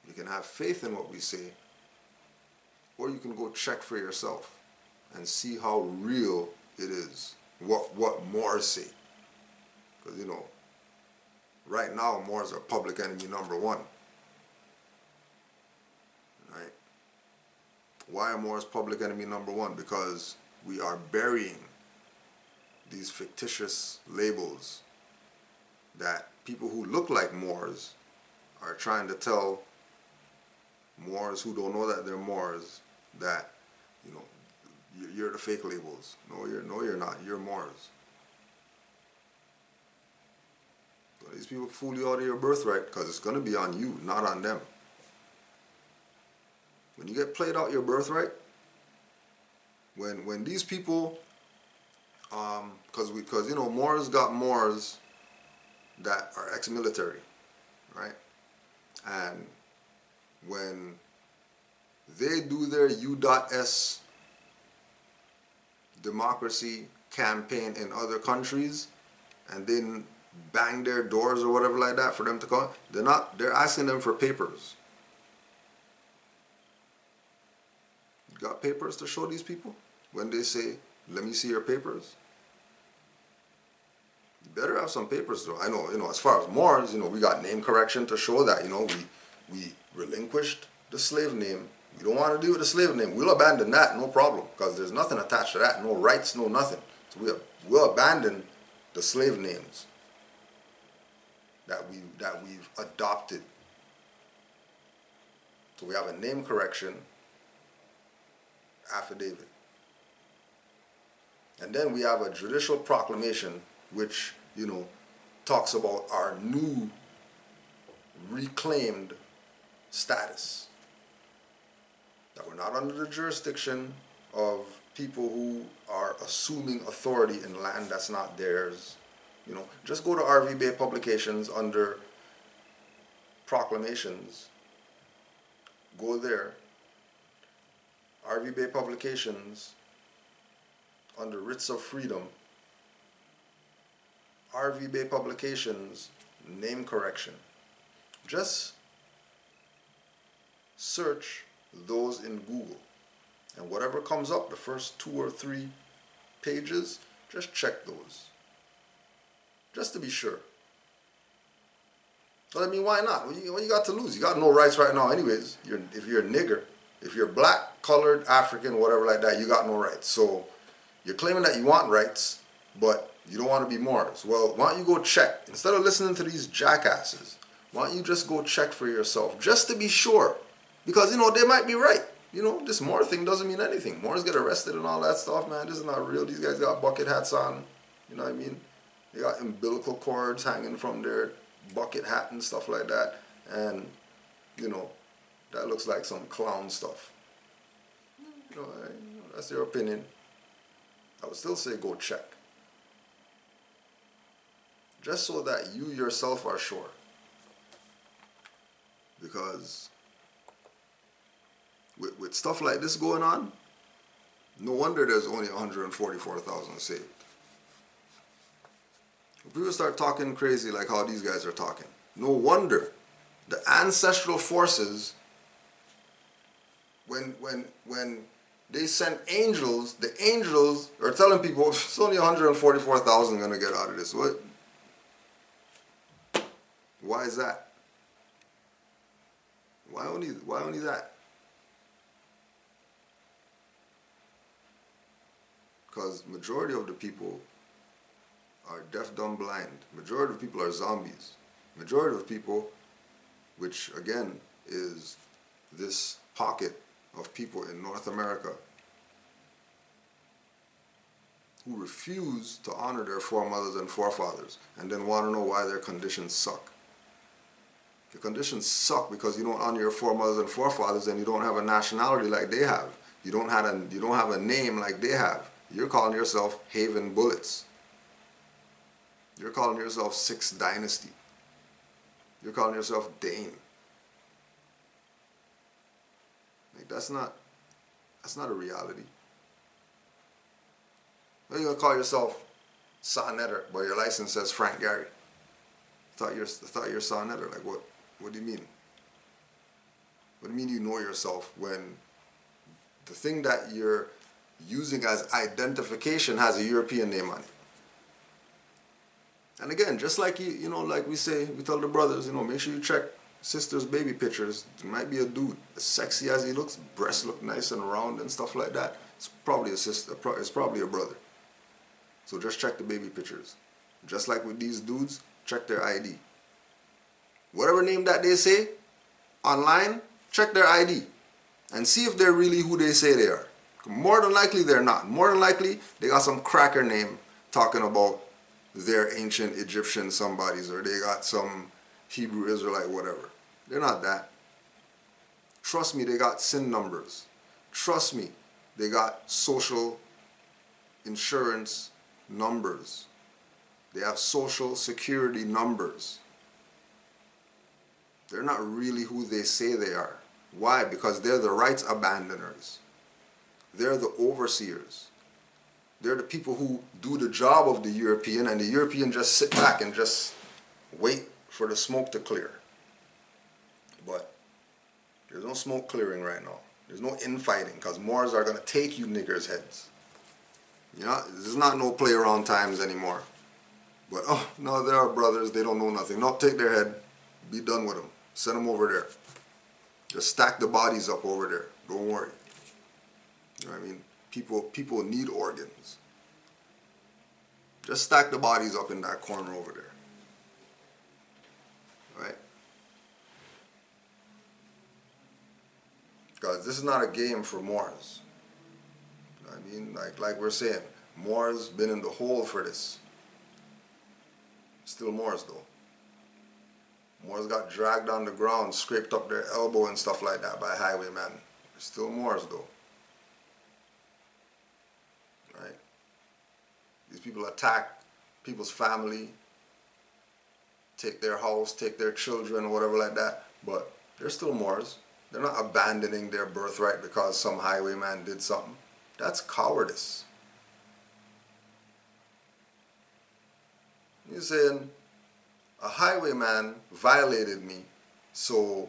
S5: You can have faith in what we say, or you can go check for yourself and see how real it is. What Moors say. Because, right now Moors are public enemy number one. Right? Why are Moors public enemy number one? Because we are burying these fictitious labels that people who look like Moors are trying to tell Moors who don't know that they're Moors that, you're the fake labels. No, you're not. You're Moors. So these people fool you out of your birthright because it's going to be on you, not on them. When you get played out your birthright, when these people, because Moors got Moors that are ex-military, right? And when they do their U.S. democracy campaign in other countries and then bang their doors or whatever like that for them to come, they're asking them for papers. You got papers to show these people? When they say, let me see your papers? You better have some papers though. I know, as far as Moors, we got name correction to show that, we relinquished the slave name. We don't want to deal with the slave name. We'll abandon that, no problem, because there's nothing attached to that, no rights, no nothing. So we'll abandon the slave names that we've adopted. So we have a name correction affidavit. And then we have a judicial proclamation which, talks about our new reclaimed status. That we're not under the jurisdiction of people who are assuming authority in land that's not theirs. Just go to RV Bay Publications under proclamations. Go there. RV Bay Publications under writs of freedom. RV Bay Publications name correction. Just search those in Google, and whatever comes up, the first 2 or 3 pages, just check those, just to be sure. But why not? What you got to lose? You got no rights right now anyways. If you're a nigger, if you're black, colored, African, whatever like that, you got no rights. So you're claiming that you want rights, but you don't want to be Moors. Well, why don't you go check? Instead of listening to these jackasses, why don't you just go check for yourself, just to be sure? Because, they might be right. you know, this Moor thing doesn't mean anything. Moors get arrested and all that stuff, man. This is not real. These guys got bucket hats on. You know what I mean? They got umbilical cords hanging from their bucket hat and stuff like that. And, you know, that looks like some clown stuff. You know, that's your opinion. I would still say go check. Just so that you yourself are sure. Because with stuff like this going on, no wonder there's only 144,000 saved. If people start talking crazy like how these guys are talking, no wonder the ancestral forces, when they sent angels, the angels are telling people it's only 144,000 gonna get out of this. What? Why is that? Why only that? Because majority of the people are deaf, dumb, blind. Majority of people are zombies. Majority of people, which again is this pocket of people in North America who refuse to honor their foremothers and forefathers and then want to know why their conditions suck. The conditions suck because you don't honor your foremothers and forefathers and you don't have a nationality like they have. You don't have a name like they have. You're calling yourself Javen Bullshits. You're calling yourself Sixth Dynasty. You're calling yourself Dane. Like that's not a reality. Well, you're gonna call yourself Sonetter, but your license says Frank Gary. I thought you're Sonetter. Like what? What do you mean? What do you mean you know yourself when the thing that you're using as identification has a European name on it? And again, just like you know, like we tell the brothers, you know, make sure you check sister's baby pictures. It might be a dude, as sexy as he looks, breasts look nice and round and stuff like that. It's probably a sister. It's probably a brother. So just check the baby pictures. Just like with these dudes, check their ID. Whatever name that they say online, check their ID and see if they're really who they say they are. More than likely they're not. More than likely they got some cracker name talking about their ancient Egyptian somebodies, or they got some Hebrew Israelite whatever. They're not that. Trust me, they got SIN numbers. Trust me, they got social insurance numbers. They have social security numbers. They're not really who they say they are. Why? Because they're the rights abandoners. They're the overseers. They're the people who do the job of the European, and the European just sit back and just wait for the smoke to clear. But there's no smoke clearing right now. There's no infighting, because Moors are going to take you niggers' heads. You know, this is not no play around times anymore. But, oh, no, they're our brothers. They don't know nothing. No, take their head. Be done with them. Send them over there. Just stack the bodies up over there. Don't worry. You know what I mean? People need organs. Just stack the bodies up in that corner over there. Right? Because this is not a game for Moors. You know what I mean? Like we're saying, Moors been in the hole for this. Still Moors though. Moors got dragged on the ground, scraped up their elbow and stuff like that by highwaymen. Still Moors though. Right? These people attack people's family, take their house, take their children, whatever like that. But they're still Moors. They're not abandoning their birthright because some highwayman did something. That's cowardice. You're saying a highwayman violated me, so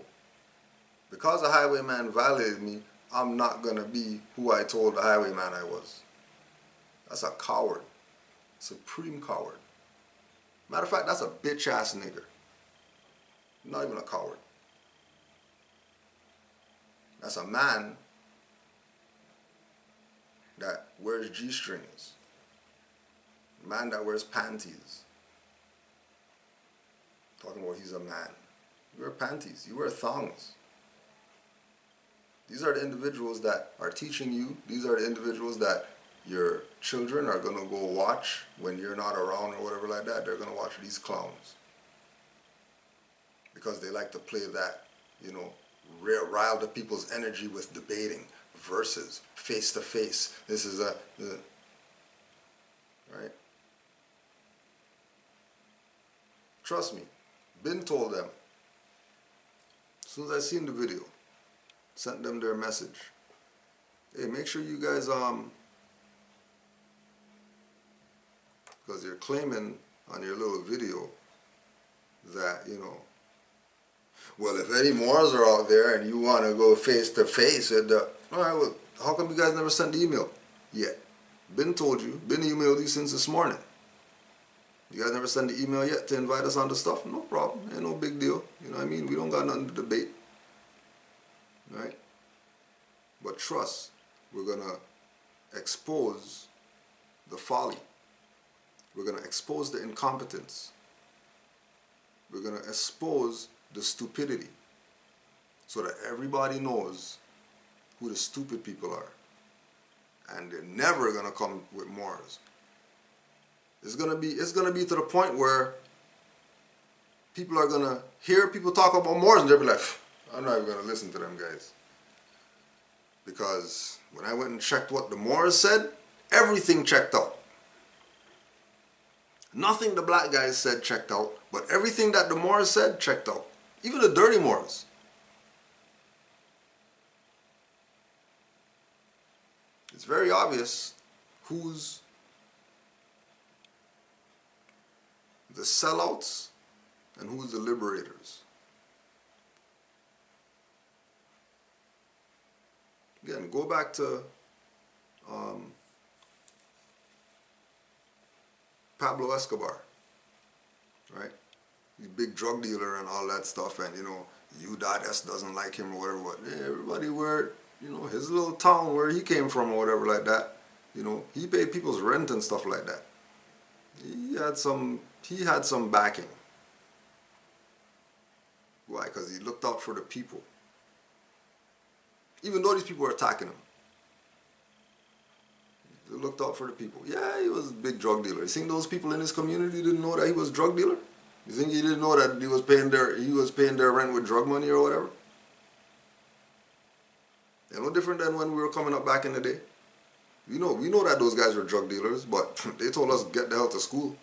S5: because a highwayman violated me, I'm not going to be who I told the highwayman I was. That's a coward. Supreme coward. Matter of fact, that's a bitch-ass nigger. Not even a coward. That's a man that wears G-strings. A man that wears panties. Talking about he's a man. You wear panties. You wear thongs. These are the individuals that are teaching you. These are the individuals that your children are going to go watch when you're not around or whatever like that. They're going to watch these clowns. Because they like to play that, you know, rile the people's energy with debating versus face to face. This is right? Trust me, been told them. As soon as I seen the video, sent them their message. Hey, make sure you guys, because you're claiming on your little video that, you know, well, if any Moors are out there and you want to go face to face, all right, well, how come you guys never sent the email yet? Been told you, been emailed you since this morning. You guys never sent the email yet to invite us on the stuff? No problem, ain't no big deal. You know what I mean? We don't got nothing to debate, right? But trust, we're gonna expose the folly. We're gonna expose the incompetence. We're gonna expose the stupidity so that everybody knows who the stupid people are. And they're never gonna come with Moors. It's gonna be to the point where people are gonna hear people talk about Moors and they'll be like, I'm not even gonna listen to them guys. Because when I went and checked what the Moors said, everything checked out. Nothing the black guys said checked out, but everything that the Moors said checked out. Even the dirty Moors. It's very obvious who's the sellouts and who's the liberators. Again, go back to Pablo Escobar, right? He's a big drug dealer and all that stuff, and you know, U.S. doesn't like him or whatever. But yeah, everybody where, you know, his little town where he came from or whatever like that, you know, he paid people's rent and stuff like that. He had some backing. Why? Because he looked out for the people. Even though these people were attacking him. He looked out for the people. Yeah, he was a big drug dealer. You think those people in his community didn't know that he was a drug dealer? You think he didn't know that he was paying their rent with drug money or whatever? They're no different than when we were coming up back in the day. We know that those guys were drug dealers, but they told us get the hell to school.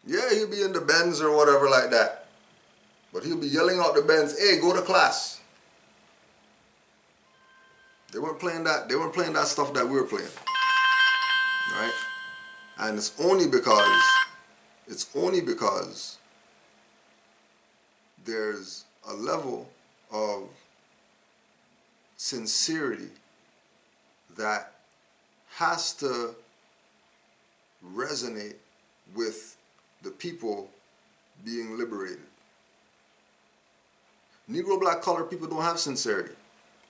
S5: Yeah, he'll be in the Benz or whatever like that. But he'll be yelling out the Benz, hey, go to class. They weren't playing that stuff that we were playing. Right? And it's only because there's a level of sincerity that has to resonate with the people being liberated. Negro, black, colored people don't have sincerity.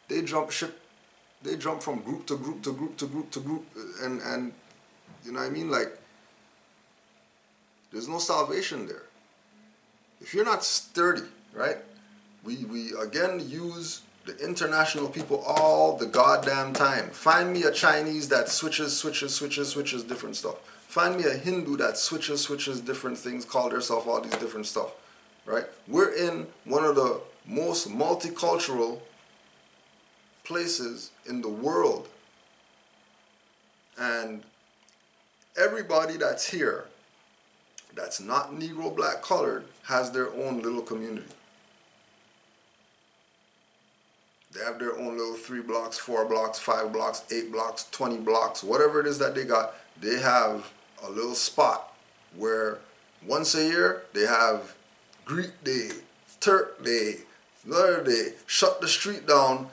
S5: They jump ship. They jump from group to group to group to group to group, and you know what I mean? Like, there's no salvation there. If you're not sturdy, right? We again use the international people all the goddamn time. Find me a Chinese that switches different stuff. Find me a Hindu that switches different things, call themselves all these different stuff, right? We're in one of the most multicultural places in the world. And everybody that's here, that's not Negro, black, colored, has their own little community. They have their own little 3 blocks, 4 blocks, 5 blocks, 8 blocks, 20 blocks, whatever it is that they got. They have a little spot where once a year they have Greek Day, Turk Day, another day, shut the street down,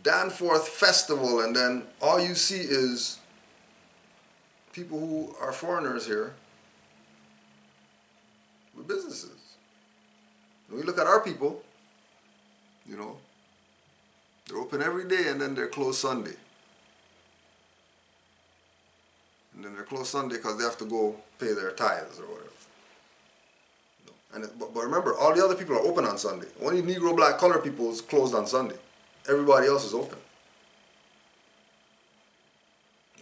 S5: Danforth Festival, and then all you see is people who are foreigners here with businesses. When we look at our people, you know, they're open every day and then they're closed Sunday. And then they're closed Sunday because they have to go pay their tithes or whatever. But remember, all the other people are open on Sunday. Only Negro, black, color people is closed on Sunday. Everybody else is open.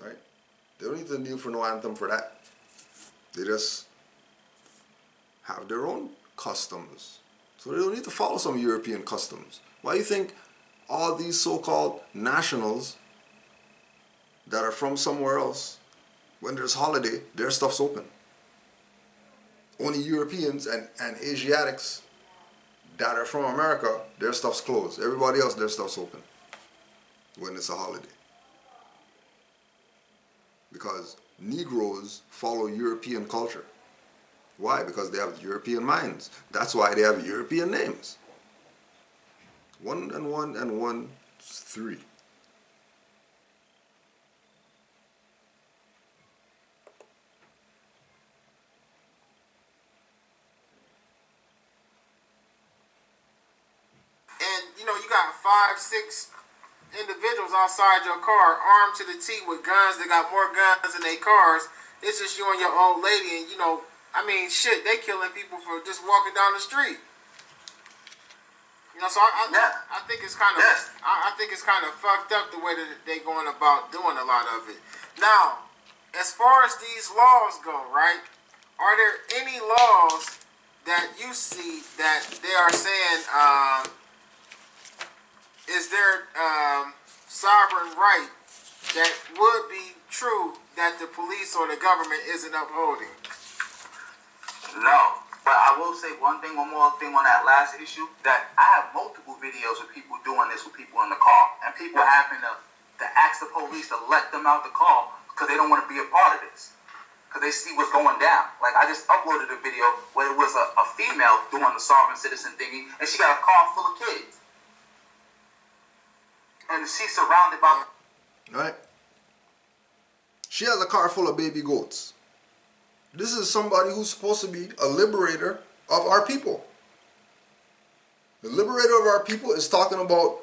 S5: Right? They don't need to kneel for no anthem for that. They just have their own customs. So they don't need to follow some European customs. Why do you think all these so-called nationals that are from somewhere else, when there's holiday, their stuff's open? Only Europeans and Asiatics that are from America, their stuff's closed. Everybody else, their stuff's open when it's a holiday. Because Negroes follow European culture. Why? Because they have European minds. That's why they have European names. 1 and 1 and 1 is 3.
S3: And you know, you got 5, 6 individuals outside your car, armed to the teeth with guns. They got more guns in their cars. It's just you and your old lady, and you know, I mean, shit, they killing people for just walking down the street. You know, so I think it's kind of I think it's kind of fucked up the way that they going about doing a lot of it. Now, as far as these laws go, right? Are there any laws that you see that they are saying is there sovereign right that would be true that the police or the government isn't upholding?
S4: No, but I will say one more thing on that last issue, that I have multiple videos of people doing this with people in the car, and people having to ask the police to let them out the car because they don't want to be a part of this, because they see what's going down. Like, I just uploaded a video where it was a female doing the sovereign citizen thingy, and she got a car full of kids. And she's surrounded by...
S5: Right? She has a car full of baby goats. This is somebody who's supposed to be a liberator of our people. The liberator of our people is talking about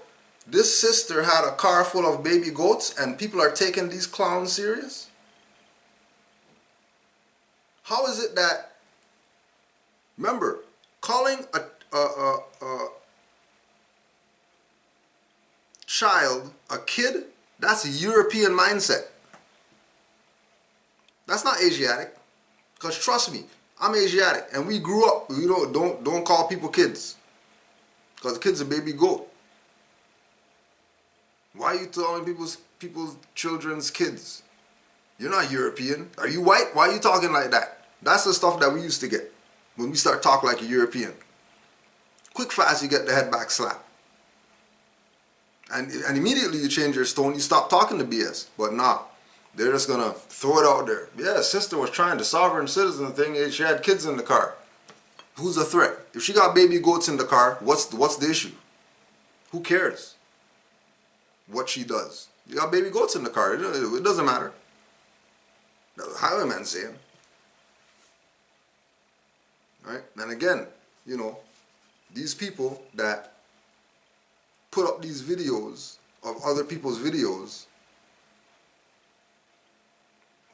S5: this sister had a car full of baby goats and people are taking these clowns serious? How is it that, remember, calling a child a kid, that's a European mindset. That's not Asiatic. Because trust me, I'm Asiatic and we grew up, you know, don't call people kids. Because the kid's a baby goat. Why are you telling people's children's kids? You're not European. Are you white? Why are you talking like that? That's the stuff that we used to get when we start talking like a European. Quick fast you get the head back slap. And immediately you change your tone, you stop talking to BS. But nah. They're just gonna throw it out there. Yeah, sister was trying the sovereign citizen thing. She had kids in the car. Who's a threat? If she got baby goats in the car, what's the issue? Who cares what she does? You got baby goats in the car. It doesn't matter. That's the highwayman's saying. Right? And again, you know, these people that put up these videos of other people's videos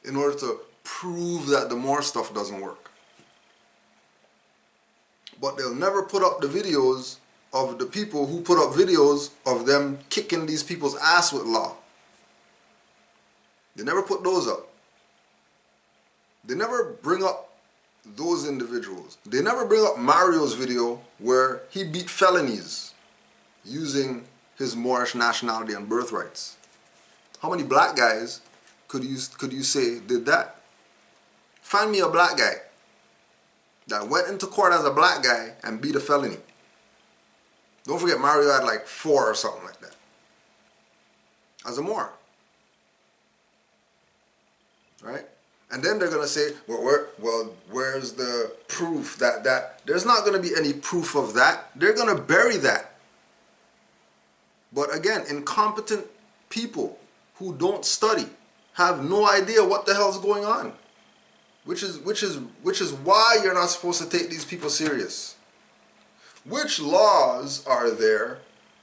S5: in order to prove that the Moor stuff doesn't work. But they'll never put up the videos of the people who put up videos of them kicking these people's ass with law. They never put those up. They never bring up those individuals. They never bring up Mario's video where he beat felonies using his Moorish nationality and birthrights. How many black guys could you say did that? Find me a black guy that went into court as a black guy and beat a felony. Don't forget Mario had like 4 or something like that. As a Moor. Right? And then they're going to say, well, where's the proof that there's not going to be any proof of that. They're going to bury that. But again, incompetent people who don't study have no idea what the hell's going on, which is why you're not supposed to take these people serious. Which laws are there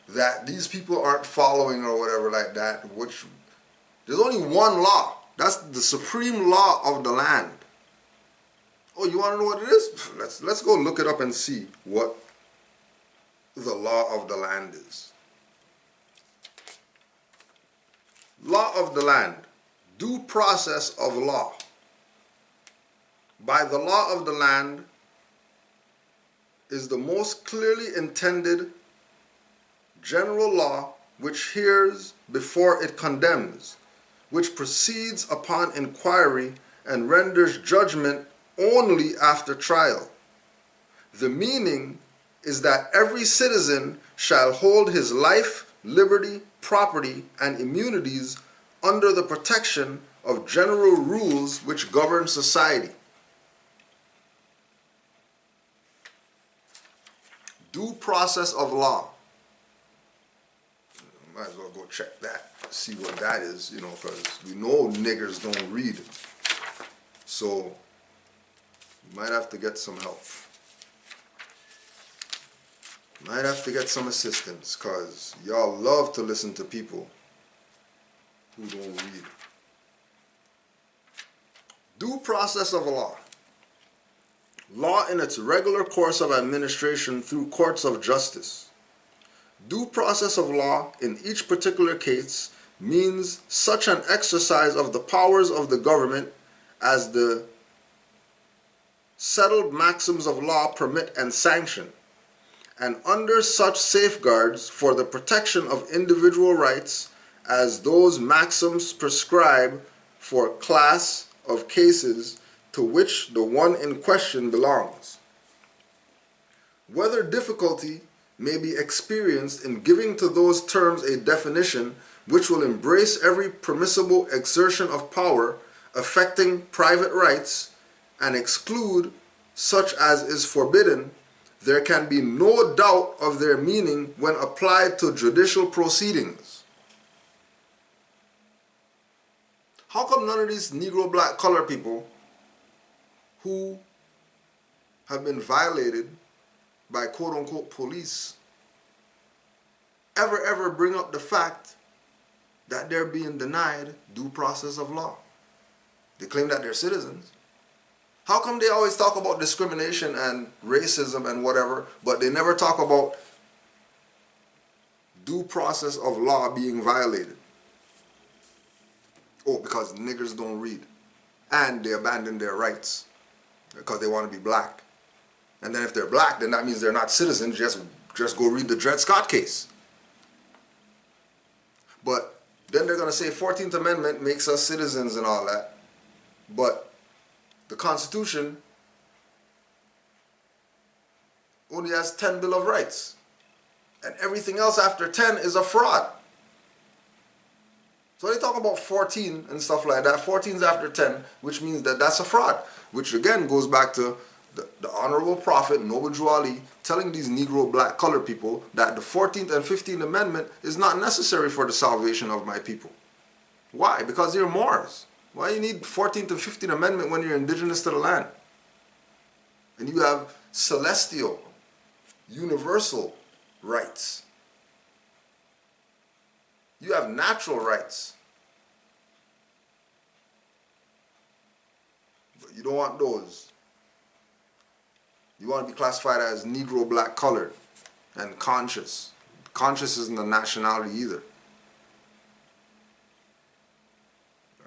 S5: that these people aren't following or whatever like that? Which there's only one law. That's the supreme law of the land. Oh, you want to know what it is? Let's go look it up and see what the law of the land is. Law of the land, due process of law. By the law of the land is the most clearly intended general law which hears before it condemns, which proceeds upon inquiry and renders judgment only after trial. The meaning is that every citizen shall hold his life, liberty, property, and immunities under the protection of general rules which govern society. Due process of law. Might as well go check that, see what that is, because we know niggers don't read. So, you might have to get some help. Might have to get some assistance, because y'all love to listen to people who don't read. Due process of law. Law in its regular course of administration through courts of justice. Due process of law in each particular case means such an exercise of the powers of the government as the settled maxims of law permit and sanction, and under such safeguards for the protection of individual rights as those maxims prescribe for class of cases to which the one in question belongs. Whether difficulty may be experienced in giving to those terms a definition which will embrace every permissible exertion of power affecting private rights and exclude such as is forbidden, there can be no doubt of their meaning when applied to judicial proceedings. How come none of these Negro, black, color people who have been violated by quote-unquote police ever bring up the fact that they're being denied due process of law? They claim that they're citizens. How come they always talk about discrimination and racism and whatever, but they never talk about due process of law being violated? Oh, because niggers don't read. And they abandon their rights because they want to be black. And then if they're black, then that means they're not citizens. Just go read the Dred Scott case. But then they're going to say 14th Amendment makes us citizens and all that. But the Constitution only has 10 Bill of Rights. And everything else after 10 is a fraud. So they talk about 14 and stuff like that. 14 is after 10, which means that that's a fraud. Which again goes back to the Honorable Prophet, Noble Drew Ali, telling these Negro, black, colored people that the 14th and 15th Amendment is not necessary for the salvation of my people. Why? Because you're Moors. Why you need 14th and 15th Amendment when you're indigenous to the land? And you have celestial, universal rights. You have natural rights. But you don't want those. You want to be classified as Negro, black, colored, and conscious. Conscious isn't a nationality either.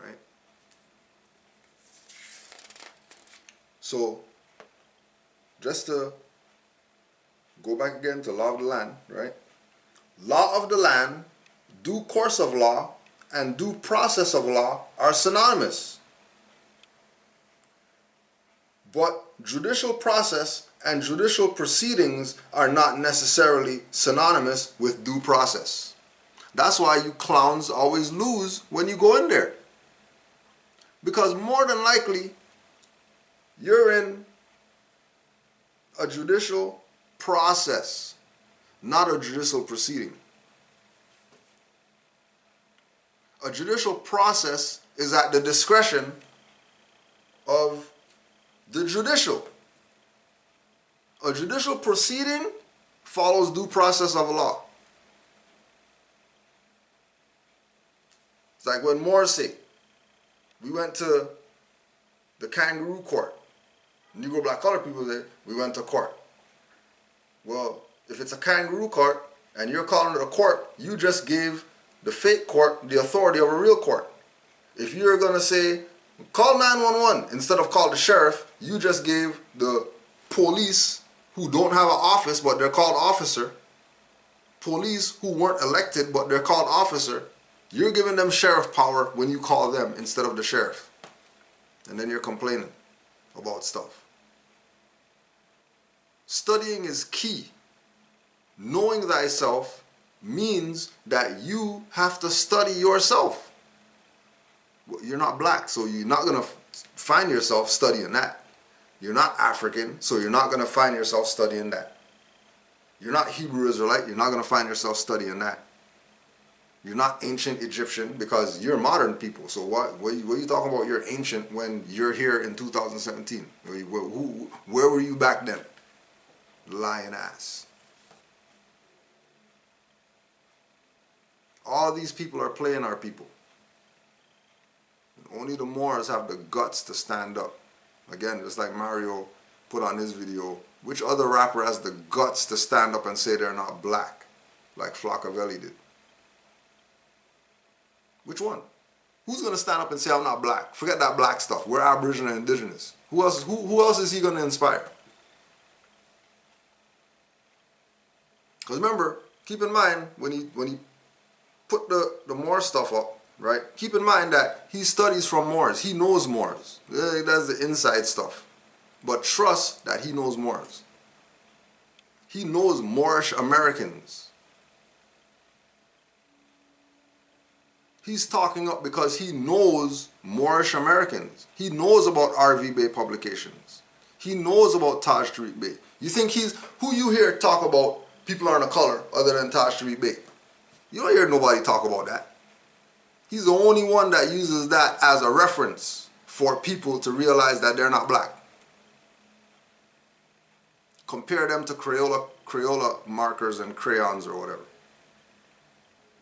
S5: Right? So, just to go back again to law of the land, right? Law of the land, due course of law, and due process of law are synonymous. But judicial process and judicial proceedings are not necessarily synonymous with due process. That's why you clowns always lose when you go in there. Because more than likely, you're in a judicial process, not a judicial proceeding. A judicial process is at the discretion of the judicial. A judicial proceeding follows due process of law. It's like when Moors say, we went to the kangaroo court Negro, black, colored people say, we went to court. Well, if it's a kangaroo court and you're calling it a court, you just gave the fake court the authority of a real court. If you're going to say, call 911 instead of call the sheriff, you just gave the police who don't have an office but they're called officer, police who weren't elected but they're called officer, you're giving them sheriff power when you call them instead of the sheriff. And then you're complaining about stuff. Studying is key. Knowing thyself means that you have to study yourself. Well, you're not black, so you're not going to find yourself studying that. You're not African, so you're not going to find yourself studying that. You're not Hebrew Israelite, you're not going to find yourself studying that. You're not ancient Egyptian because you're modern people. So what are you talking about you're ancient when you're here in 2017? Where were you back then? Lying ass. All these people are playing our people. And only the Moors have the guts to stand up. Again, just like Mario put on his video, which other rapper has the guts to stand up and say they're not black, like Flockavelli did? Which one? Who's going to stand up and say I'm not black? Forget that black stuff. We're Aboriginal and Indigenous. Who else is he going to inspire? Because remember, keep in mind, when he put the Moor stuff up, right? Keep in mind that he studies from Moors. He knows Moors. That's the inside stuff. But trust that he knows Moors. He knows Moorish Americans. He's talking up because he knows Moorish Americans. He knows about RV Bay publications. He knows about Taj Street Bay. You think who you hear talk about people aren't a color other than Taj Street Bay? You don't hear nobody talk about that. He's the only one that uses that as a reference for people to realize that they're not black. Compare them to Crayola markers and crayons or whatever.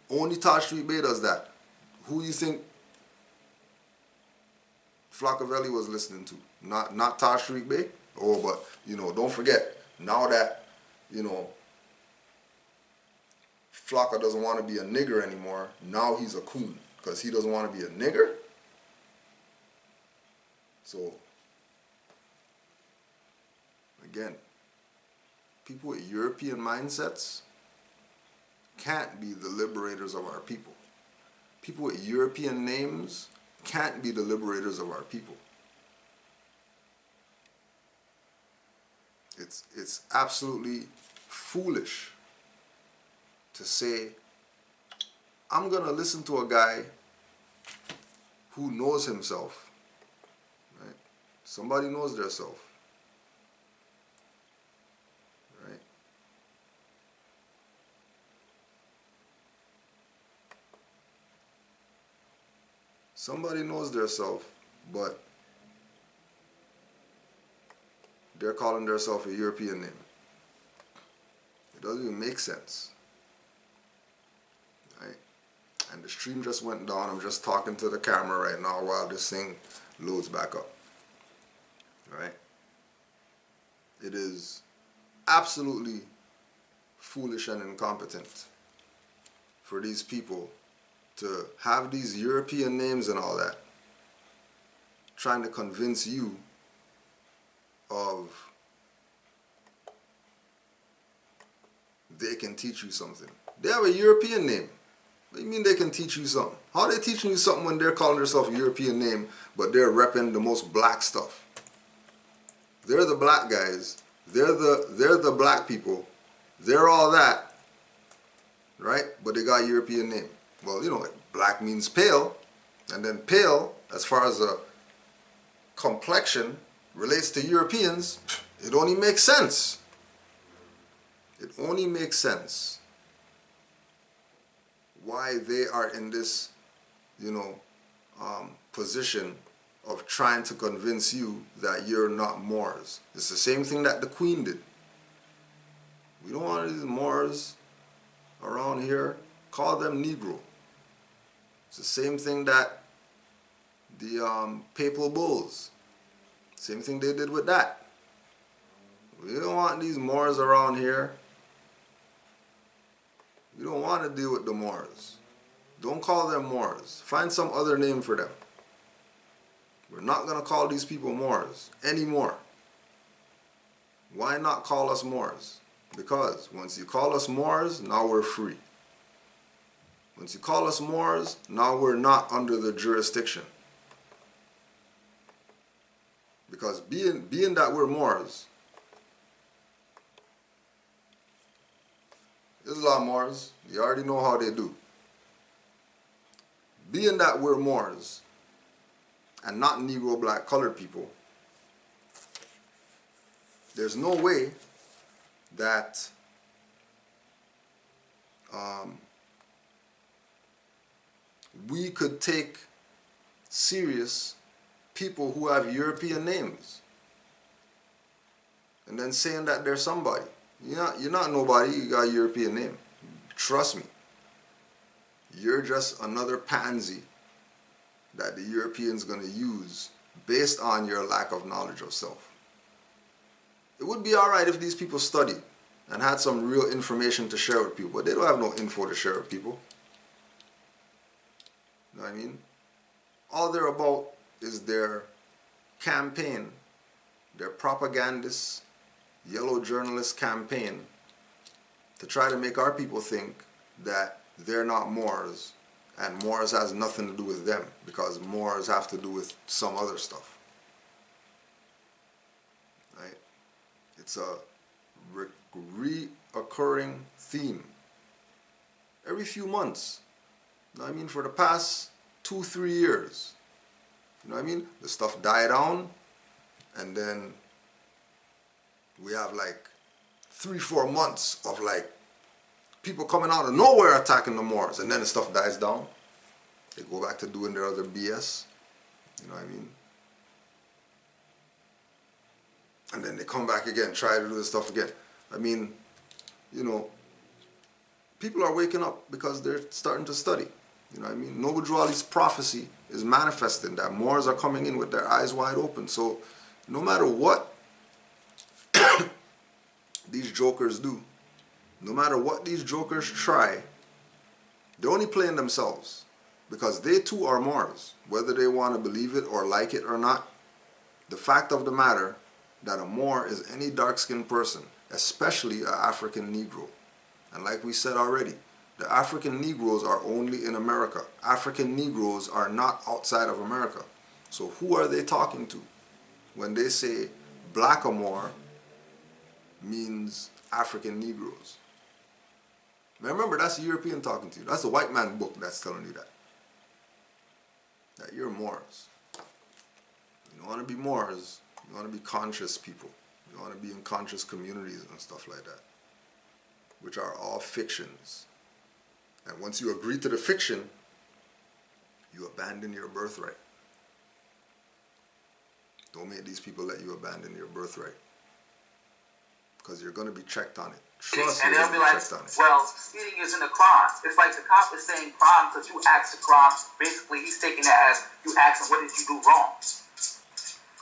S5: Only Taj Street Bay does that. Who do you think Flockavelli was listening to? Not Taj Street Bay? Oh, but, don't forget, now that, Flocka doesn't want to be a nigger anymore, now he's a coon, because he doesn't want to be a nigger. So, again, people with European mindsets can't be the liberators of our people. People with European names can't be the liberators of our people. It's absolutely foolish to say, I'm going to listen to a guy who knows himself. Right? Somebody knows their self. Right? Somebody knows their self, but they're calling themselves a European name. It doesn't even make sense. Right? And the stream just went down. I'm just talking to the camera right now while this thing loads back up. Right? It is absolutely foolish and incompetent for these people to have these European names and all that, trying to convince you of they can teach you something. They have a European name. What do you mean they can teach you something? How are they teaching you something when they're calling themselves a European name, but they're repping the most black stuff? They're the black guys. They're the black people. They're all that, right? But they got a European name. Well, like black means pale, and then pale, as far as a complexion relates to Europeans, it only makes sense. It only makes sense why they are in this, position of trying to convince you that you're not Moors. It's the same thing that the Queen did. We don't want these Moors around here. Call them Negro. It's the same thing that the Papal Bulls, same thing they did with that. We don't want these Moors around here. We don't want to deal with the Moors. Don't call them Moors. Find some other name for them. We're not going to call these people Moors anymore. Why not call us Moors? Because once you call us Moors, now we're free. Once you call us Moors, now we're not under the jurisdiction. Because being that we're Moors, Islam Moors, you already know how they do. Being that we're Moors and not Negro, black, colored people, there's no way that we could take serious people who have European names and then saying that they're somebody. You're not nobody, you got a European name. Trust me. You're just another pansy that the Europeans going to use based on your lack of knowledge of self. It would be alright if these people studied and had some real information to share with people, but they don't have no info to share with people. You know what I mean? All they're about is their campaign, their propagandist, yellow journalist campaign to try to make our people think that they're not Moors and Moors has nothing to do with them because Moors have to do with some other stuff. Right? It's a reoccurring theme. Every few months. You know what I mean? For the past 2-3 years. You know what I mean? The stuff died down and then we have like 3-4 months of like people coming out of nowhere attacking the Moors, and then the stuff dies down. They go back to doing their other BS. You know what I mean? And then they come back again, try to do this stuff again. I mean, you know, people are waking up because they're starting to study. You know what I mean? Noble Drew Ali's prophecy is manifesting that Moors are coming in with their eyes wide open. So no matter what these jokers do, no matter what these jokers try, they're only playing themselves because they too are Moors, whether they want to believe it or like it or not. The fact of the matter that a Moor is any dark-skinned person, especially an African Negro. And like we said already, the African Negroes are only in America. African Negroes are not outside of America. So who are they talking to when they say Blackamoor means African Negroes? Now remember, that's a European talking to you. That's a white man book that's telling you that. That you're Moors. You don't want to be Moors. You want to be conscious people. You want to be in conscious communities and stuff like that, which are all fictions. And once you agree to the fiction, you abandon your birthright. Don't make these people let you abandon your birthright, because you're going to be checked on it. Trust me,
S4: and they'll be like,
S5: checked on it.
S4: well, speeding isn't a crime. It's like the cop is saying crime because you asked the crime. Basically, he's taking that as you asked him, what did you do wrong?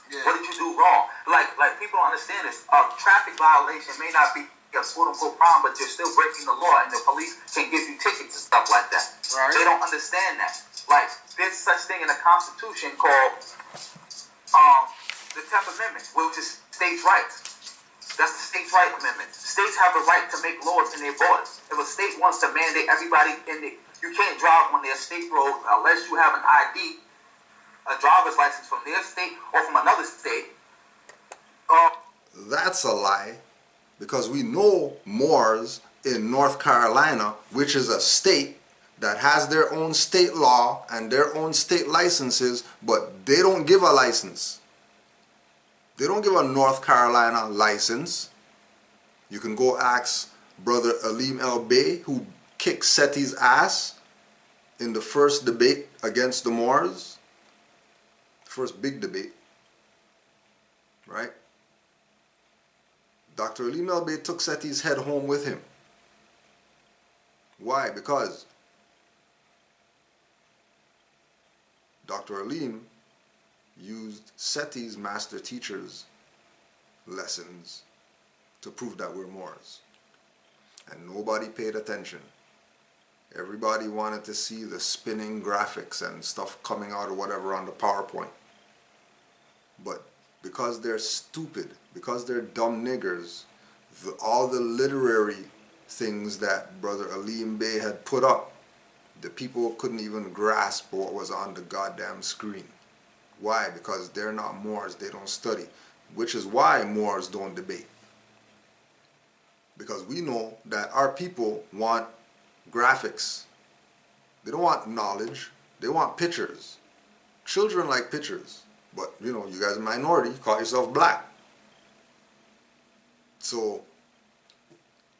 S4: Yeah. What did you do wrong? Like people don't understand this. A traffic violation may not be a quote-unquote crime, but you're still breaking the law, and the police can give you tickets and stuff like that. Right. They don't understand that. Like, there's such thing in the Constitution called the 10th Amendment, which is states' rights. That's the states' right amendment. States have the right to make laws in their borders. If a state wants to mandate everybody you can't drive on their state road unless you have an ID, a driver's license from their state or from another state.
S5: That's a lie, because we know Moors in North Carolina, which is a state that has their own state law and their own state licenses, but they don't give a license. They don't give a North Carolina license. You can go ask Brother Alim El Bey, who kicked Seti's ass in the first debate against the Moors. First big debate. Right? Dr. Alim El Bey took Seti's head home with him. Why? Because Dr. Alim used Seti's master teacher's lessons to prove that we're Moors. And nobody paid attention. Everybody wanted to see the spinning graphics and stuff coming out or whatever on the PowerPoint. But because they're stupid, because they're dumb niggers, all the literary things that Brother Aleem Bey had put up, the people couldn't even grasp what was on the goddamn screen. Why? Because they're not Moors, they don't study. Which is why Moors don't debate. Because we know that our people want graphics. They don't want knowledge, they want pictures. Children like pictures. But, you know, you guys are a minority, you call yourself black. So,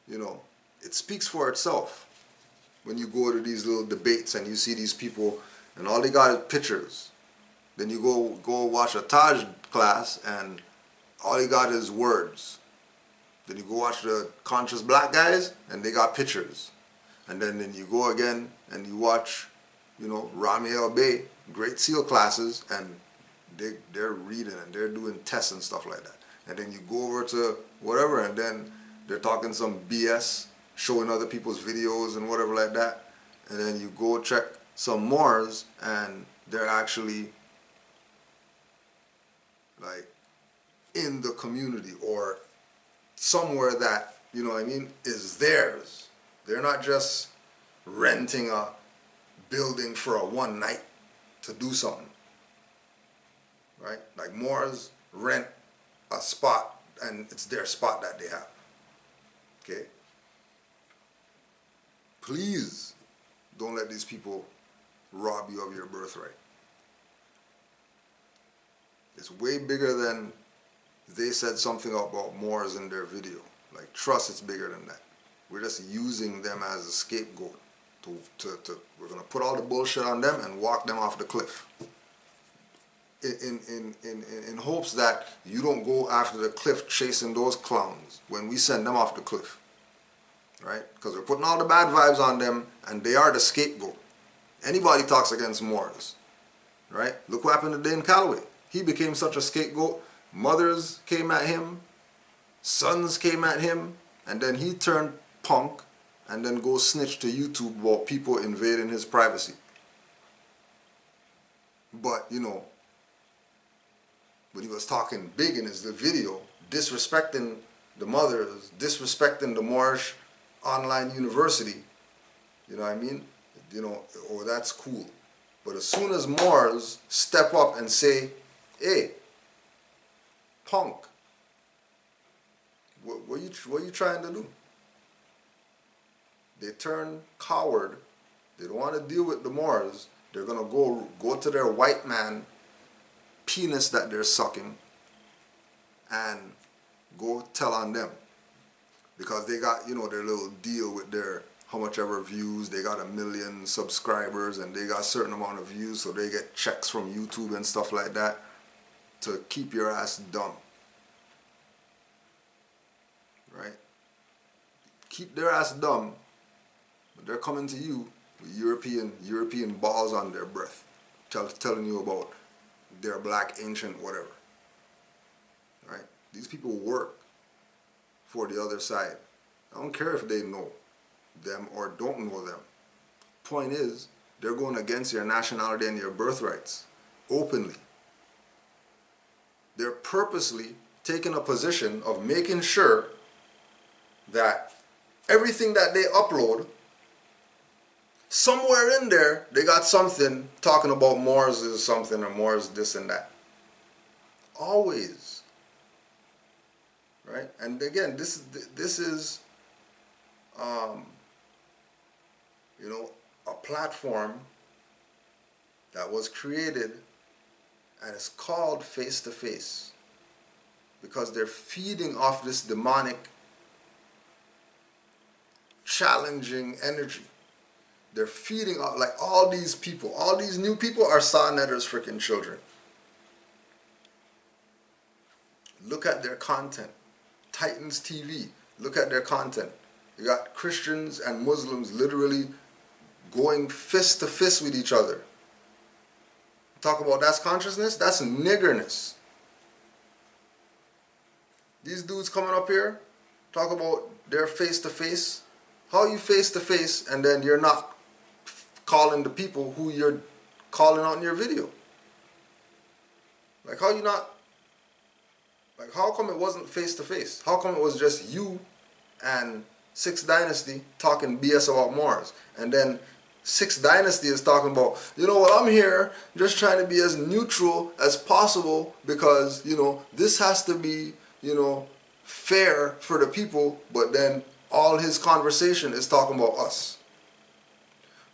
S5: you know, it speaks for itself when you go to these little debates and you see these people and all they got is pictures. Then you go watch a Taj class and all they got is words. Then you go watch the conscious black guys and they got pictures. And then you go again and you watch, you know, Rami El Bey, Great Seal classes, and they're reading and they're doing tests and stuff like that. And then you go over to whatever and then they're talking some BS, showing other people's videos and whatever like that. And then you go check some Moors and they're actually like in the community or somewhere that, you know what I mean, is theirs. They're not just renting a building for a one night to do something. Right? Like Moors rent a spot and it's their spot that they have. Okay? Please don't let these people rob you of your birthright. It's way bigger than they said something about Moors in their video. Like, trust, it's bigger than that. We're just using them as a scapegoat. We're going to put all the bullshit on them and walk them off the cliff. In hopes that you don't go after the cliff chasing those clowns when we send them off the cliff. Right? Because we're putting all the bad vibes on them and they are the scapegoat. Anybody talks against Moors. Right? Look what happened to Dane Calloway. He became such a scapegoat. Mothers came at him. Sons came at him. And then he turned punk and then go snitch to YouTube about people invading his privacy. But, you know, when he was talking big in his video, disrespecting the mothers, disrespecting the Moorish online university, you know what I mean? You know, oh, that's cool. But as soon as Moors step up and say, hey, punk, what are you trying to do? They turn coward. They don't want to deal with the Moors. They're going to go to their white man penis that they're sucking and go tell on them. Because they got, you know, their little deal with their how much ever views. They got 1 million subscribers and they got a certain amount of views, so they get checks from YouTube and stuff like that to keep your ass dumb. Right? Keep their ass dumb, but they're coming to you with European balls on their breath, telling you about their black ancient whatever. Right? These people work for the other side. I don't care if they know them or don't know them. Point is, they're going against your nationality and your birthrights openly. They're purposely taking a position of making sure that everything that they upload, somewhere in there, they got something talking about Moors is something or Moors this and that. Always. Right? And again, this is you know, a platform that was created and it's called Face to Face because they're feeding off this demonic challenging energy. They're feeding off, like, all these people, all these new people are Sa Netter's freaking children. Look at their content. Titans TV, look at their content. You got Christians and Muslims literally going fist to fist with each other. Talk about that's consciousness? That's niggerness. These dudes coming up here Talk about their face-to-face. How you face-to-face and then you're not calling the people who you're calling out in your video? Like, how you not, like, how come it wasn't face-to-face? How come it was just you and Sixth Dynasty talking BS about Moors? And then Sixth Dynasty is talking about, you know what, I'm here just trying to be as neutral as possible because, you know, this has to be, you know, fair for the people, but then all his conversation is talking about us.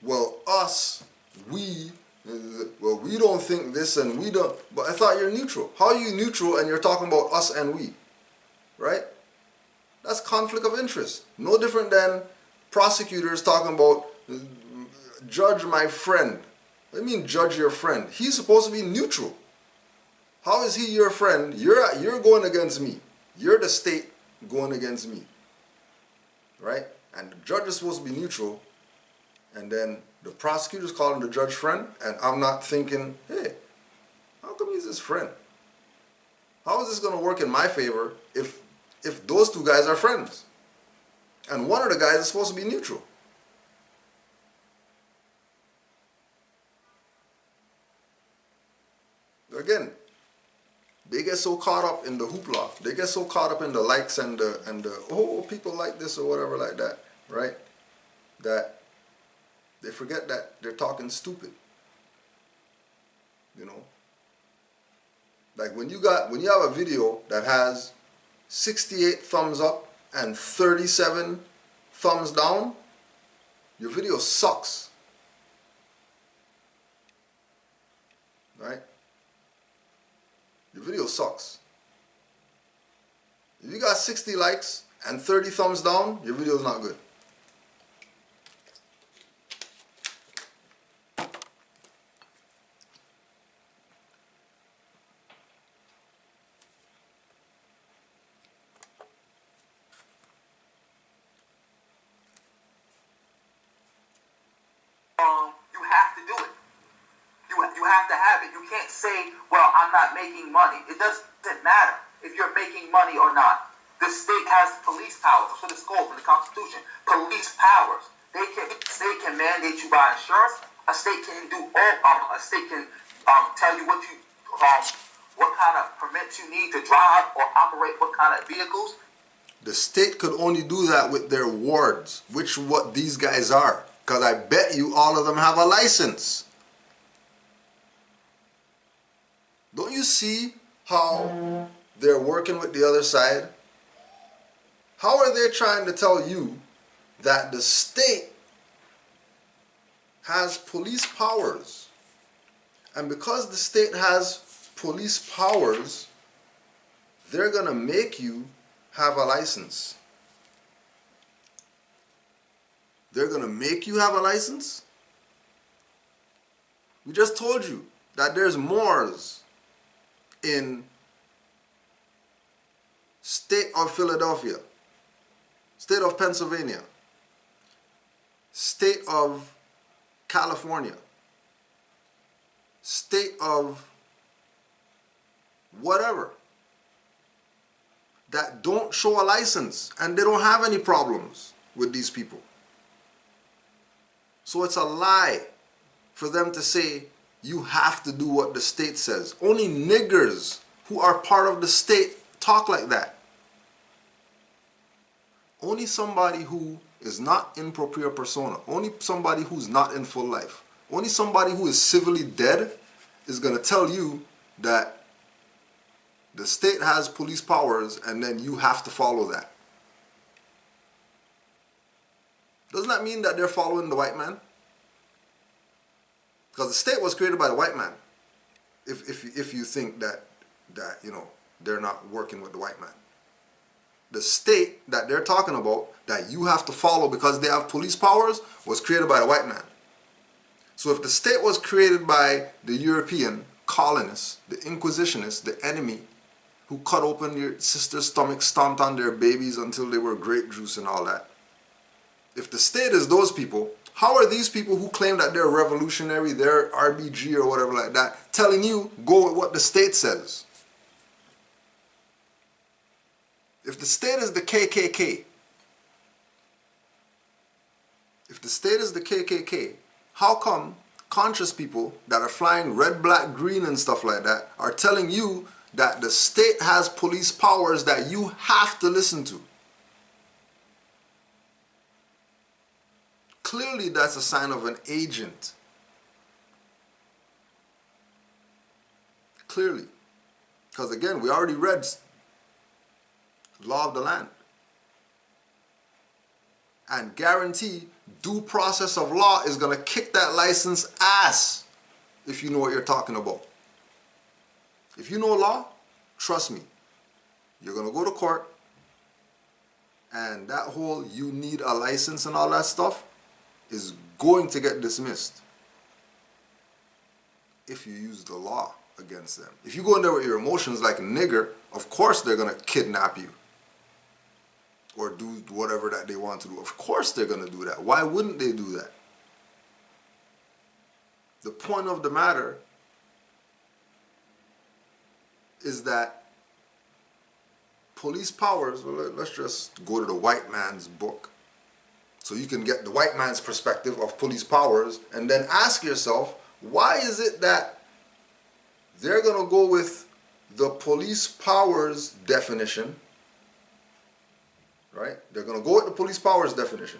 S5: Well, us, we don't think this and we don't, but I thought you're neutral. How are you neutral and you're talking about us and we, right? That's conflict of interest. No different than prosecutors talking about judge my friend. What do you mean judge your friend? He's supposed to be neutral. How is he your friend? You're going against me. You're the state going against me, right? And the judge is supposed to be neutral, and then the prosecutor's calling the judge friend, and I'm not thinking, hey, how come he's his friend? How is this going to work in my favor if those two guys are friends? And one of the guys is supposed to be neutral. Again, they get so caught up in the hoopla, they get so caught up in the likes and the oh, people like this or whatever like that, right? That they forget that they're talking stupid. You know? Like when you have a video that has 68 thumbs up and 37 thumbs down, your video sucks. Right? Your video sucks. If you got 60 likes and 30 thumbs down, your video is not good.
S4: You have to do it. You have to have it. You can't say, well, I'm not making money. It doesn't matter if you're making money or not. The state has police powers. That's what it's called in the Constitution. Police powers. The state can mandate you buy insurance. A state can do all. A state can tell you what kind of permits you need to drive or operate what kind of vehicles.
S5: The state could only do that with their wards, what these guys are. Because I bet you all of them have a license. Don't you see how they're working with the other side? How are they trying to tell you that the state has police powers? And because the state has police powers, they're going to make you have a license. They're going to make you have a license? We just told you that there's Moors in state of Philadelphia, state of Pennsylvania, state of California, state of whatever, that don't show a license and they don't have any problems with these people. So it's a lie for them to say you have to do what the state says. Only niggers who are part of the state talk like that. Only somebody who is not in propria persona, only somebody who's not in full life, only somebody who is civilly dead is going to tell you that the state has police powers and then you have to follow that. Doesn't that mean that they're following the white man? Because the state was created by the white man. If you think that you know they're not working with the white man. The state that they're talking about that you have to follow because they have police powers was created by the white man. So if the state was created by the European colonists, the Inquisitionists, the enemy who cut open your sister's stomach, stomped on their babies until they were grape juice and all that. If the state is those people, how are these people who claim that they're revolutionary, they're RBG or whatever like that, telling you go with what the state says? If the state is the KKK, how come conscious people that are flying red, black, green and stuff like that are telling you that the state has police powers that you have to listen to? Clearly that's a sign of an agent. Clearly. Because again, we already read Law of the Land. And guarantee due process of law is going to kick that license ass if you know what you're talking about. If you know law, trust me, you're going to go to court and that whole you need a license and all that stuff is going to get dismissed if you use the law against them. If you go in there with your emotions like a nigger, of course they're going to kidnap you or do whatever that they want to do. Of course they're going to do that. Why wouldn't they do that? The point of the matter is that police powers, well, let's just go to the white man's book. So you can get the white man's perspective of police powers and then ask yourself, why is it that they're going to go with the police powers definition, right? They're going to go with the police powers definition,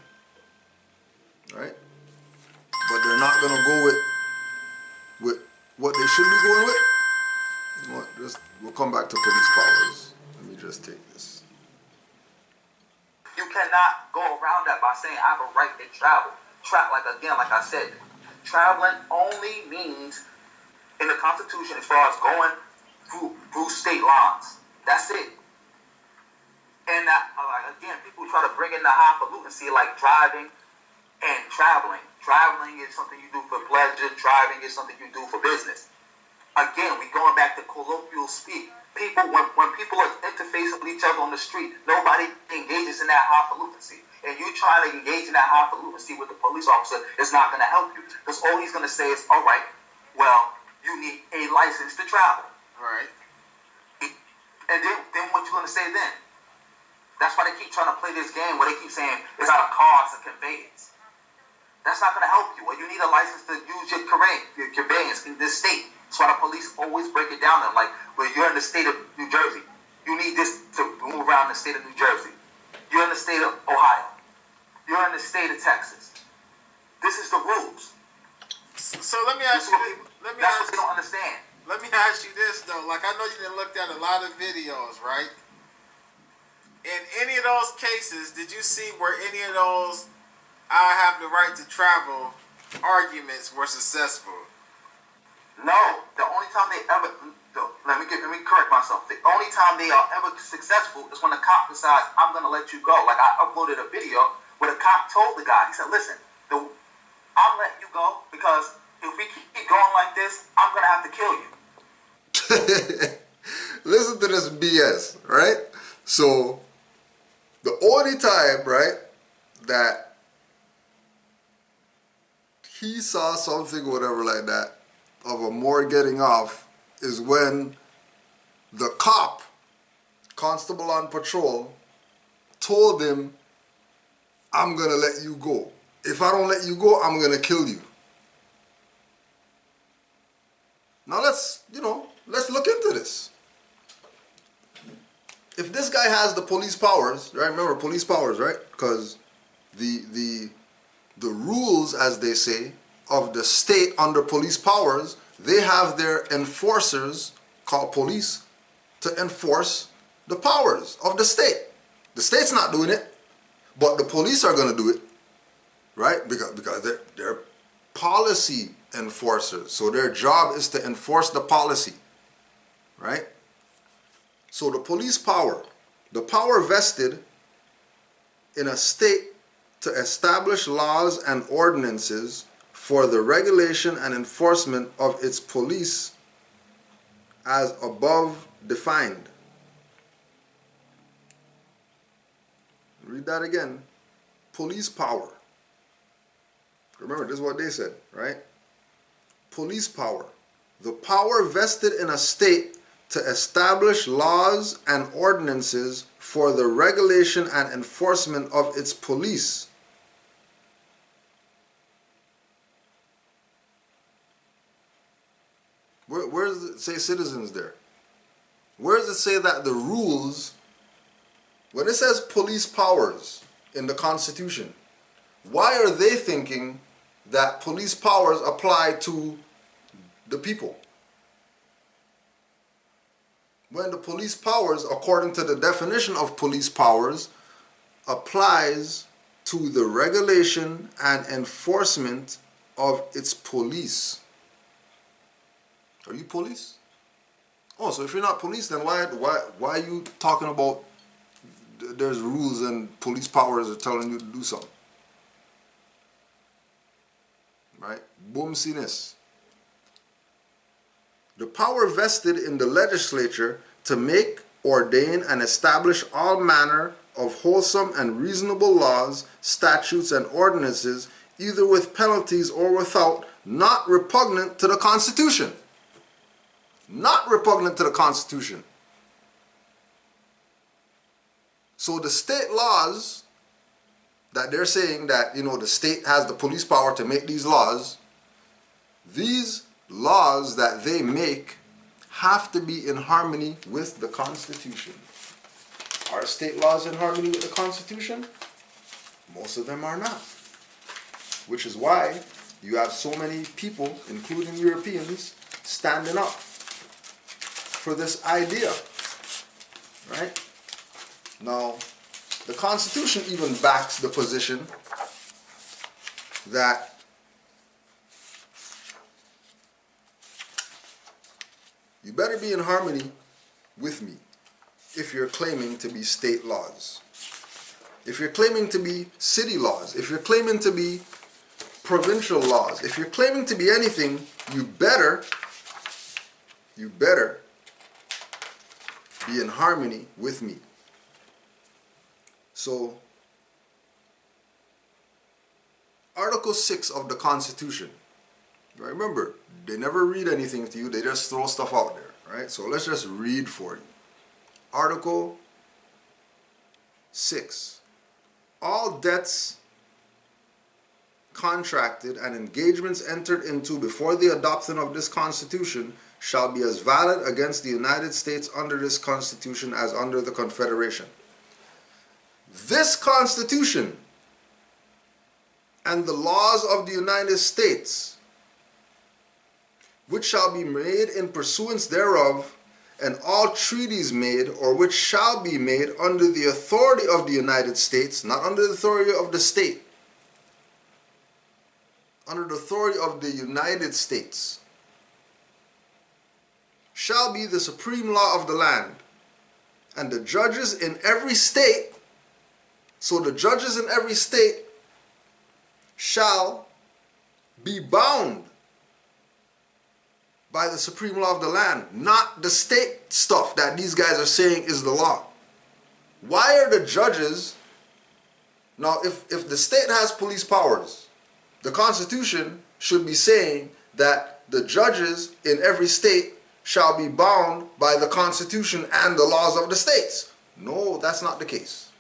S5: right? But they're not going to go with what they should be going with. You know what? We'll come back to police powers. Let me just take this.
S4: You cannot go around that by saying I have a right to travel. Like I said, traveling only means in the Constitution as far as going through state lines. That's it. And again, people try to bring in the highfalutin and see like driving and traveling. Traveling is something you do for pleasure. Driving is something you do for business. Again, we going back to colloquial speak. People, when people are interfacing with each other on the street, nobody engages in that highfalutin. And you trying to engage in that highfalutin with the police officer is not going to help you. Because all he's going to say is, all right, well, you need a license to travel.
S3: Right.
S4: And then what you going to say then? That's why they keep trying to play this game where they keep saying it's not a car, it's a conveyance. That's not going to help you. Well, you need a license to use your conveyance in this state. That's why the police always break it down. Like, well, you're in the state of New Jersey. You need this to move around the state of New Jersey. You're in the state of Ohio. You're in the state of Texas. This is the rules.
S3: So let me ask you this.
S4: That's what they don't understand.
S3: Let me ask you this, though. Like, I know you done looked at a lot of videos, right? In any of those cases, did you see where any of those I have the right to travel arguments were successful?
S4: No. The only time they ever... Let me correct myself. The only time they are ever successful is when the cop decides, I'm going to let you go. Like, I uploaded a video where the cop told the guy, he said, listen, I'm letting you go because if we keep going like this, I'm going to have to kill you.
S5: Listen to this BS, right? So, the only time, right, that he saw something, whatever like that, of a Moor getting off is when the cop, constable on patrol, told him, I'm going to let you go. If I don't let you go, I'm going to kill you. Now let's look into this. If this guy has the police powers, right? Remember police powers, right? Because the rules, as they say, of the state under police powers, they have their enforcers called police to enforce the powers of the state. The state's not doing it, but the police are going to do it, right? Because they're policy enforcers. So their job is to enforce the policy, right? So the police power, the power vested in a state to establish laws and ordinances for the regulation and enforcement of its police as above defined. Read that again. Police power. Remember, this is what they said, right? Police power. The power vested in a state to establish laws and ordinances for the regulation and enforcement of its police. Where does it say citizens there? Where does it say that the rules, when it says police powers in the Constitution, why are they thinking that police powers apply to the people? When the police powers, according to the definition of police powers, applies to the regulation and enforcement of its police. Are you police? Oh, so if you're not police, then why are you talking about there's rules and police powers are telling you to do something? Right? Boomsiness. The power vested in the legislature to make, ordain, and establish all manner of wholesome and reasonable laws, statutes, and ordinances, either with penalties or without, not repugnant to the Constitution. Not repugnant to the Constitution. So the state laws that they're saying that, the state has the police power to make these laws, these laws that they make have to be in harmony with the Constitution. Are state laws in harmony with the Constitution? Most of them are not. Which is why you have so many people, including Europeans, standing up for this idea. Right? Now, the Constitution even backs the position that you better be in harmony with me if you're claiming to be state laws. If you're claiming to be city laws, if you're claiming to be provincial laws, if you're claiming to be anything, you better be in harmony with me. So, Article 6 of the Constitution. Remember, they never read anything to you, they just throw stuff out there, right? So let's just read for you. Article 6. All debts contracted and engagements entered into before the adoption of this Constitution shall be as valid against the United States under this Constitution as under the Confederation. This Constitution and the laws of the United States, which shall be made in pursuance thereof, and all treaties made or which shall be made under the authority of the United States, not under the authority of the state, under the authority of the United States, shall be the supreme law of the land, and the judges in every state, so the judges in every state shall be bound by the supreme law of the land, not the state stuff that these guys are saying is the law. Why are the judges, now if the state has police powers, the Constitution should be saying that the judges in every state shall be bound by the Constitution and the laws of the states. No, that's not the case.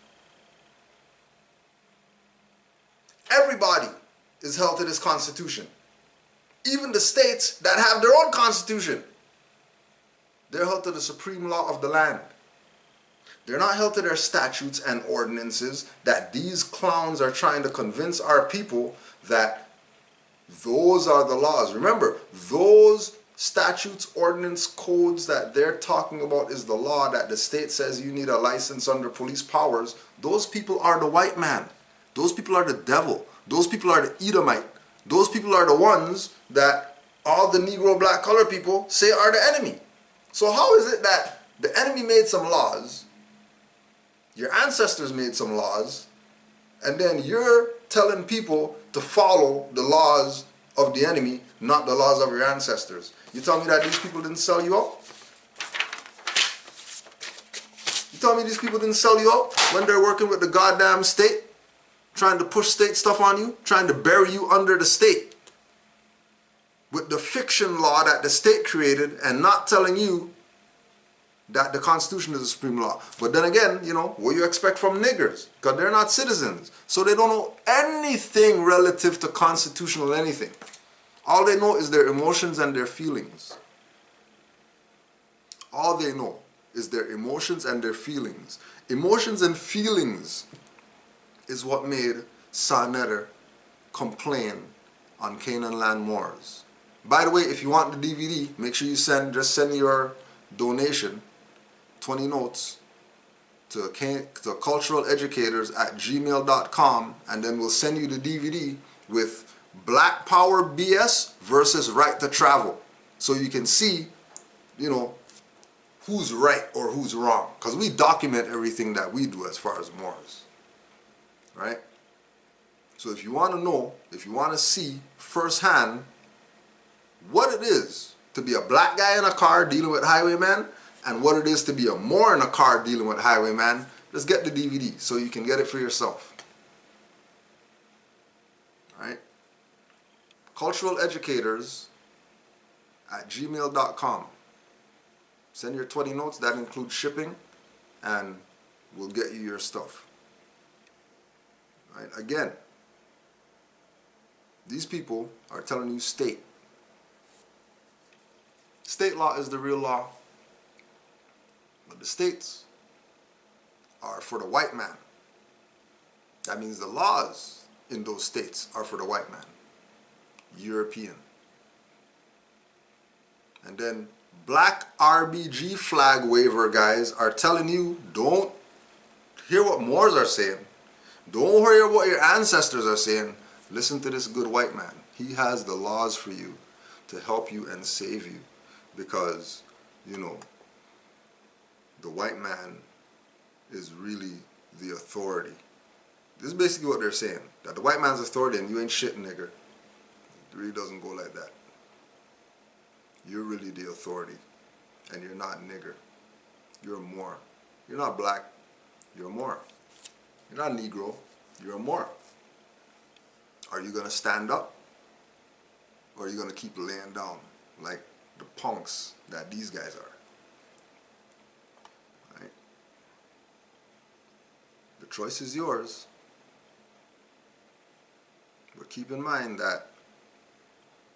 S5: Everybody is held to this Constitution. Even the states that have their own constitution, they're held to the supreme law of the land. They're not held to their statutes and ordinances that these clowns are trying to convince our people that those are the laws. Remember, those statutes, ordinance, codes that they're talking about is the law that the state says you need a license under police powers. Those people are the white man. Those people are the devil. Those people are the Edomite. Those people are the ones that all the Negro, black, colored people say are the enemy. So how is it that the enemy made some laws, your ancestors made some laws, and then you're telling people to follow the laws of the enemy, not the laws of your ancestors? You tell me that these people didn't sell you out? You tell me these people didn't sell you out when they're working with the goddamn state? Trying to push state stuff on you, trying to bury you under the state with the fiction law that the state created, and not telling you that the Constitution is the supreme law. But then again, you know, what you expect from niggers? Because they're not citizens. So they don't know anything relative to constitutional anything. All they know is their emotions and their feelings. All they know is their emotions and their feelings. Emotions and feelings is what made Sa Neter complain on Canaanland Moors. By the way, if you want the DVD, make sure you just send your donation, 20 notes, to culturaleducators@gmail.com, and then we'll send you the DVD with Black Power BS versus Right to Travel, so you can see, you know, who's right or who's wrong, because we document everything that we do as far as Moors, right? So if you want to know, if you want to see firsthand what it is to be a black guy in a car dealing with highwaymen, and what it is to be a Moor in a car dealing with highwayman, just get the DVD so you can get it for yourself. Alright? culturaleducators@gmail.com. Send your 20 notes, that includes shipping, and we'll get you your stuff. Right? Again, these people are telling you state. State law is the real law. But the states are for the white man. That means the laws in those states are for the white man. European. And then black RBG flag waiver guys are telling you, don't hear what Moors are saying. Don't hear what your ancestors are saying. Listen to this good white man. He has the laws for you to help you and save you. Because, you know, the white man is really the authority. This is basically what they're saying. That the white man's authority and you ain't shit, nigger. It really doesn't go like that. You're really the authority. And you're not nigger. You're a Moor. You're not black. You're a Moor. You're not a Negro. You're a Moor. Are you going to stand up? Or are you going to keep laying down like the punks that these guys are? Right? The choice is yours. But keep in mind that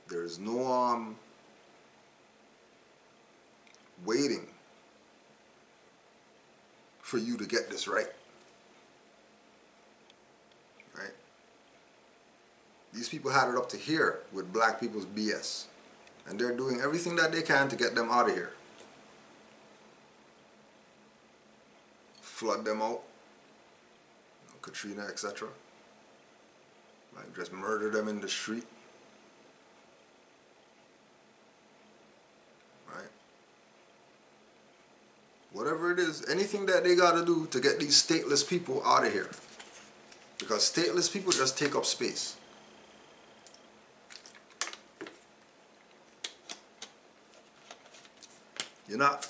S5: there is no waiting for you to get this right. Right? These people had it up to here with black people's BS. And they're doing everything that they can to get them out of here. Flood them out. Katrina, etc. Like just murder them in the street. Right? Whatever it is, anything that they gotta do to get these stateless people out of here. Because stateless people just take up space. You're not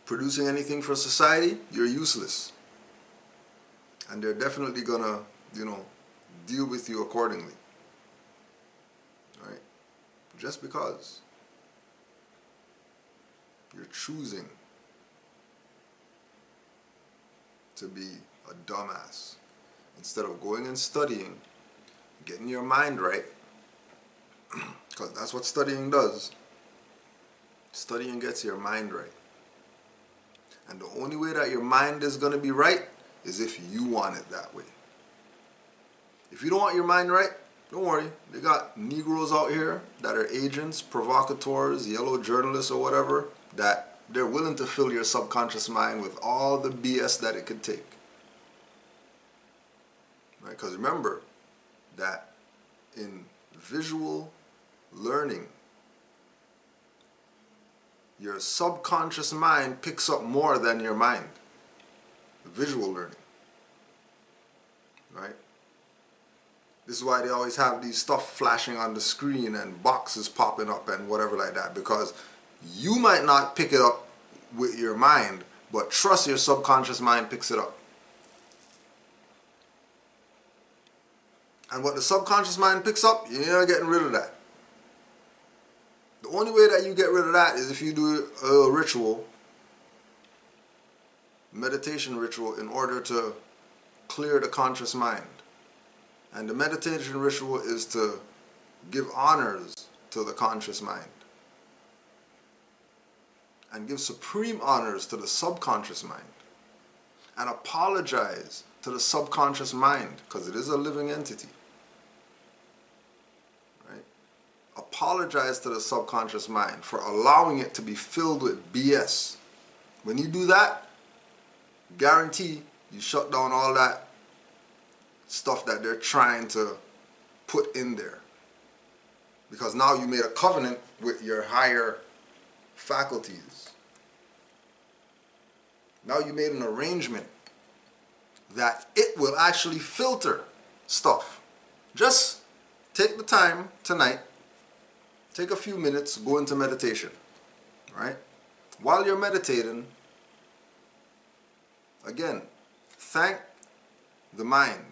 S5: producing anything for society, you're useless. And they're definitely gonna, you know, deal with you accordingly. Right? Just because you're choosing to be a dumbass instead of going and studying, getting your mind right, because that's what studying does. Studying gets your mind right. And the only way that your mind is going to be right is if you want it that way. If you don't want your mind right, don't worry. They got Negroes out here that are agents, provocateurs, yellow journalists or whatever, that they're willing to fill your subconscious mind with all the BS that it could take. Right? Because remember that in visual learning, your subconscious mind picks up more than your mind. Visual learning. Right? This is why they always have these stuff flashing on the screen and boxes popping up and whatever like that. Because you might not pick it up with your mind, but trust your subconscious mind picks it up. And what the subconscious mind picks up, you're not getting rid of that. The The only way that you get rid of that is if you do a ritual, meditation ritual, in order to clear the conscious mind. And the meditation ritual is to give honors to the conscious mind and give supreme honors to the subconscious mind and apologize to the subconscious mind, because it is a living entity. Right? Apologize to the subconscious mind for allowing it to be filled with BS. When you do that, guarantee you shut down all that stuff that they're trying to put in there. Because now you made a covenant with your higher faculties. Now you made an arrangement that it will actually filter stuff. Just take the time tonight, take a few minutes, go into meditation, right? While you're meditating, again, thank the mind.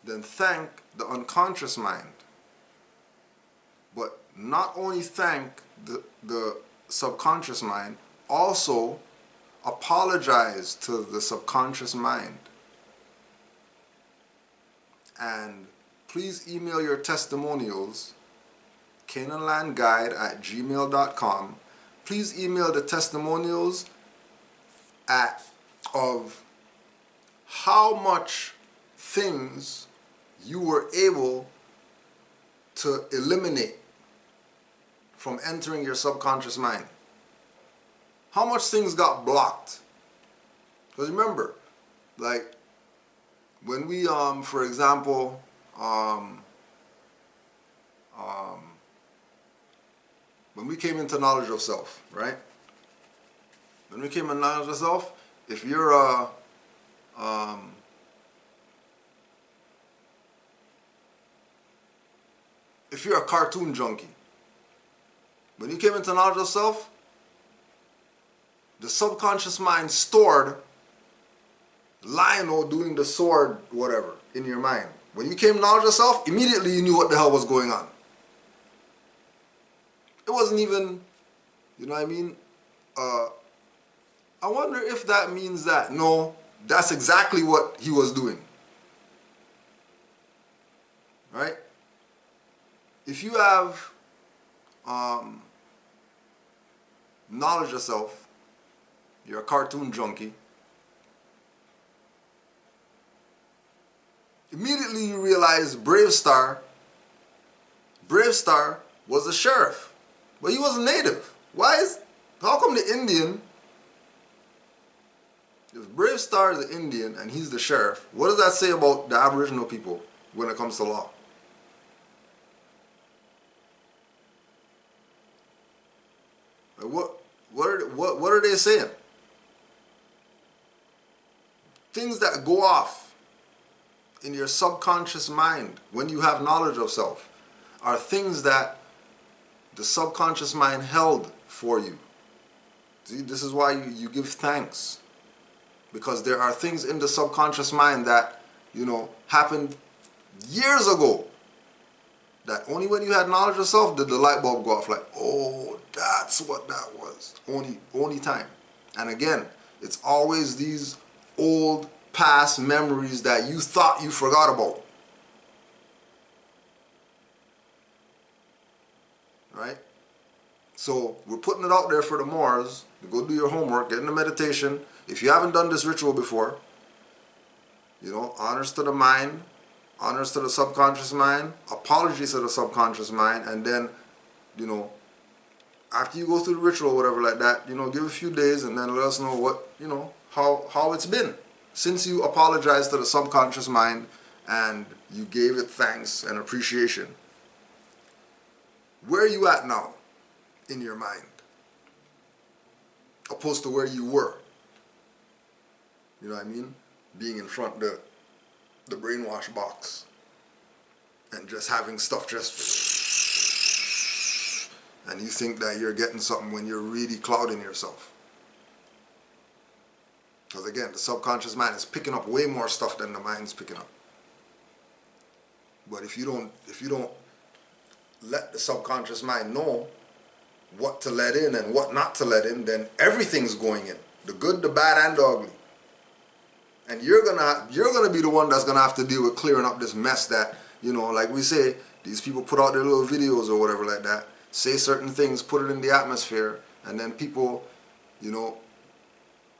S5: Then thank the unconscious mind. But not only thank the subconscious mind, also apologize to the subconscious mind. And please email your testimonials, canaanlandguide@gmail.com. Please email the testimonials of how much things you were able to eliminate from entering your subconscious mind. How much things got blocked? Because remember, like when we for example when we came into knowledge of self, right? When we came into knowledge of self, if you're a cartoon junkie, when you came into knowledge of self, the subconscious mind stored Lionel doing the sword, whatever, in your mind. When you came to knowledge of self, immediately you knew what the hell was going on. It wasn't even, you know what I mean? I wonder if that means that. No, that's exactly what he was doing. Right? If you have knowledge of self, you're a cartoon junkie, immediately you realize Brave Star was a sheriff, but he was a native. How come the Indian, if Brave Star is an Indian and he's the sheriff, what does that say about the Aboriginal people when it comes to law? What are they saying? Things that go off in your subconscious mind when you have knowledge of self are things that the subconscious mind held for you. See, this is why you give thanks. Because there are things in the subconscious mind that, happened years ago, that only when you had knowledge of self did the light bulb go off, like, oh, that's what that was. Only time. And again, it's always these old past memories that you thought you forgot about. Right? So we're putting it out there for the Moors. Go do your homework, get into meditation. If you haven't done this ritual before, honors to the mind, honors to the subconscious mind, apologies to the subconscious mind, and then, after you go through the ritual or whatever like that, give a few days and then let us know what, how it's been since you apologized to the subconscious mind and you gave it thanks and appreciation. Where are you at now in your mind opposed to where you were? You know what I mean? Being in front of the brainwash box and just having stuff and you think that you're getting something when you're really clouding yourself. Because again, the subconscious mind is picking up way more stuff than the mind's picking up. But if you don't let the subconscious mind know what to let in and what not to let in, then everything's going in. The good, the bad, and the ugly. And you're gonna be the one that's gonna have to deal with clearing up this mess that, like we say, these people put out their little videos or whatever like that, say certain things, put it in the atmosphere, and then people,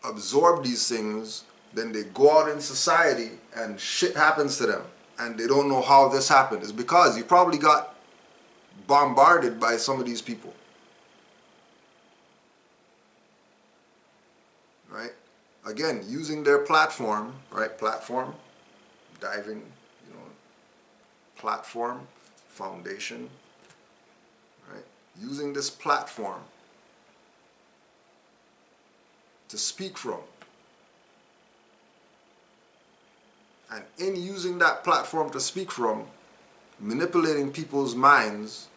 S5: absorb these things, then they go out in society and shit happens to them. And they don't know how this happened. It's because you probably got bombarded by some of these people. Right? Again, using their platform, right? Platform, diving, platform, foundation, right? Using this platform to speak from. And in using that platform to speak from, manipulating people's minds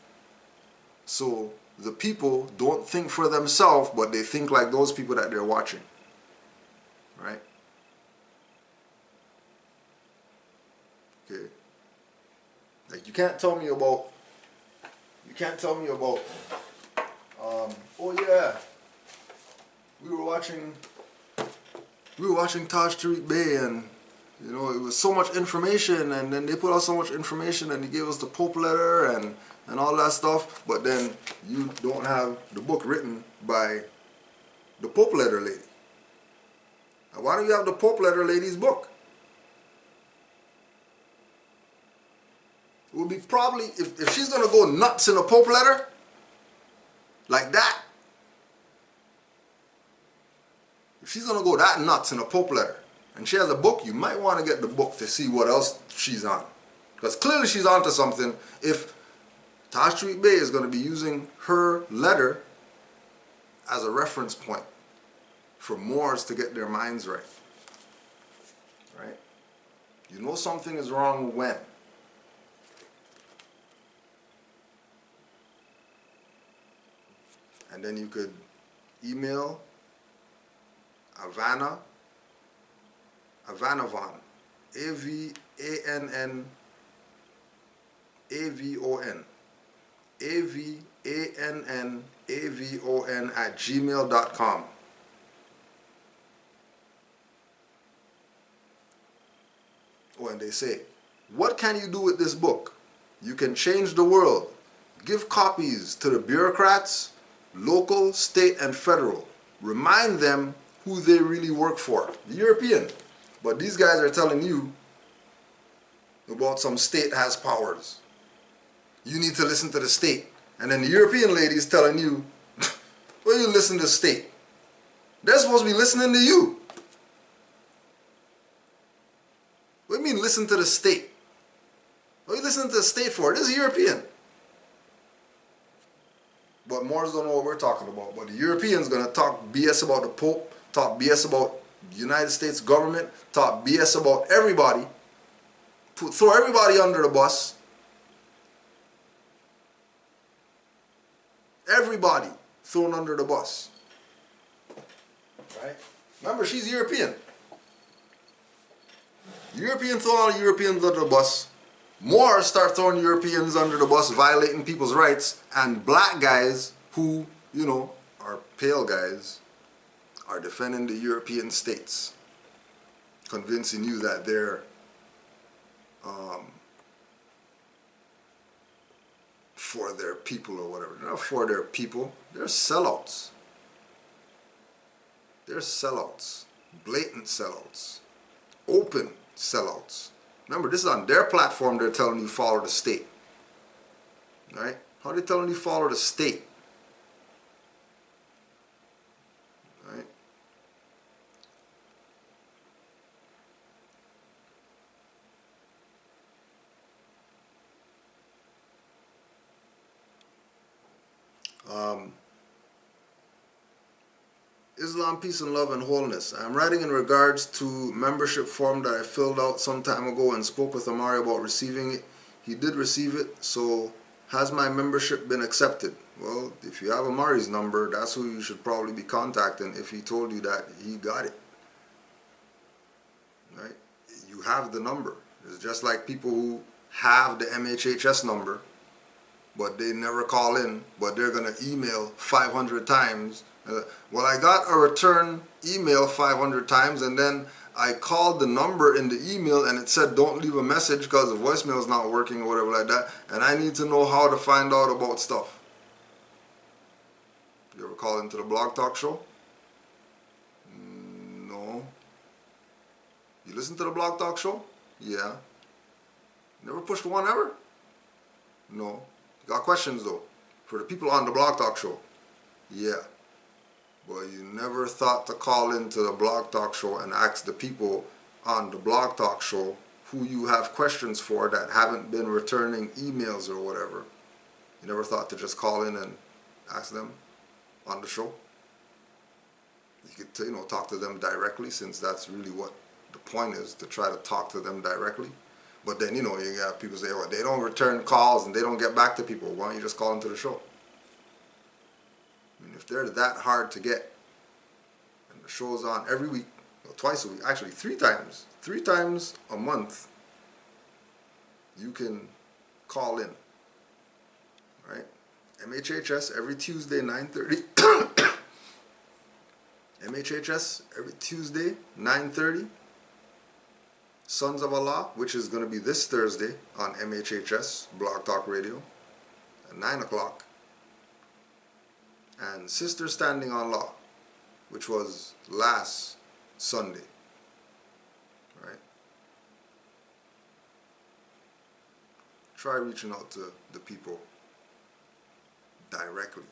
S5: so the people don't think for themselves, but they think like those people that they're watching. Right? Okay. Like you can't tell me about oh yeah, we were watching Taj Tariq Bey, and it was so much information, and then they put out so much information, and he gave us the Pope letter and all that stuff, but then you don't have the book written by the Pope letter lady. Now, why don't you have the Pope letter lady's book? It would be probably, if she's going to go nuts in a Pope letter, like that, if she's going to go that nuts in a Pope letter, and she has a book, you might want to get the book to see what else she's on. Because clearly she's onto something if Taj Tariq Bey is going to be using her letter as a reference point for Moors to get their minds right. Right? You know something is wrong when? And then you could email Avanavan, AVANNAVON, AVANNAVON @gmail.com. Oh, and they say, what can you do with this book? You can change the world. Give copies to the bureaucrats, local, state, and federal. Remind them who they really work for. The European. But these guys are telling you about some state has powers. You need to listen to the state. And then the European lady is telling you, well, you listen to the state. They're supposed to be listening to you. What do you mean listen to the state? What are you listening to the state for? This is European. But Moors don't know what we're talking about. But the Europeans going to talk BS about the Pope, talk BS about the United States government, talk BS about everybody, throw everybody under the bus. Everybody thrown under the bus. Right? Remember, she's European. European throw all Europeans under the bus. Moors start throwing Europeans under the bus, violating people's rights, and black guys who, are pale guys, are defending the European states, convincing you that they're for their people or whatever. They're not for their people. They're sellouts. They're sellouts. Blatant sellouts. Open sellouts. Remember, this is on their platform. They're telling you follow the state. Right? How are they telling you follow the state? Right? Islam, peace and love and wholeness. I'm writing in regards to membership form that I filled out some time ago and spoke with Amari about receiving it. He did receive it, so has my membership been accepted? Well, if you have Amari's number, that's who you should probably be contacting if he told you that he got it. Right? You have the number. It's just like people who have the MHHS number, but they never call in, but they're going to email 500 times. Well, I got a return email 500 times, and then I called the number in the email and it said don't leave a message because the voicemail is not working or whatever like that, and I need to know how to find out about stuff. You ever call into the Blog Talk Show? No. You listen to the Blog Talk Show? Yeah. Never pushed one ever? No. You got questions though? For the people on the Blog Talk Show? Yeah. But you never thought to call into the Blog Talk Show and ask the people on the Blog Talk Show who you have questions for that haven't been returning emails or whatever. You never thought to just call in and ask them on the show? You could, talk to them directly, since that's really what the point is, to try to talk to them directly. But then, you have people say, well, they don't return calls and they don't get back to people. Why don't you just call into the show? I mean, if they're that hard to get, and the show's on every week, well, twice a week, actually 3 times a month, you can call in, right? MHHS every Tuesday, 9:30. MHHS every Tuesday, 9:30. Sons of Allah, which is going to be this Thursday on MHHS, Blog Talk Radio, at 9 o'clock. And Sister Standing on Law, which was last Sunday, right? Try reaching out to the people directly,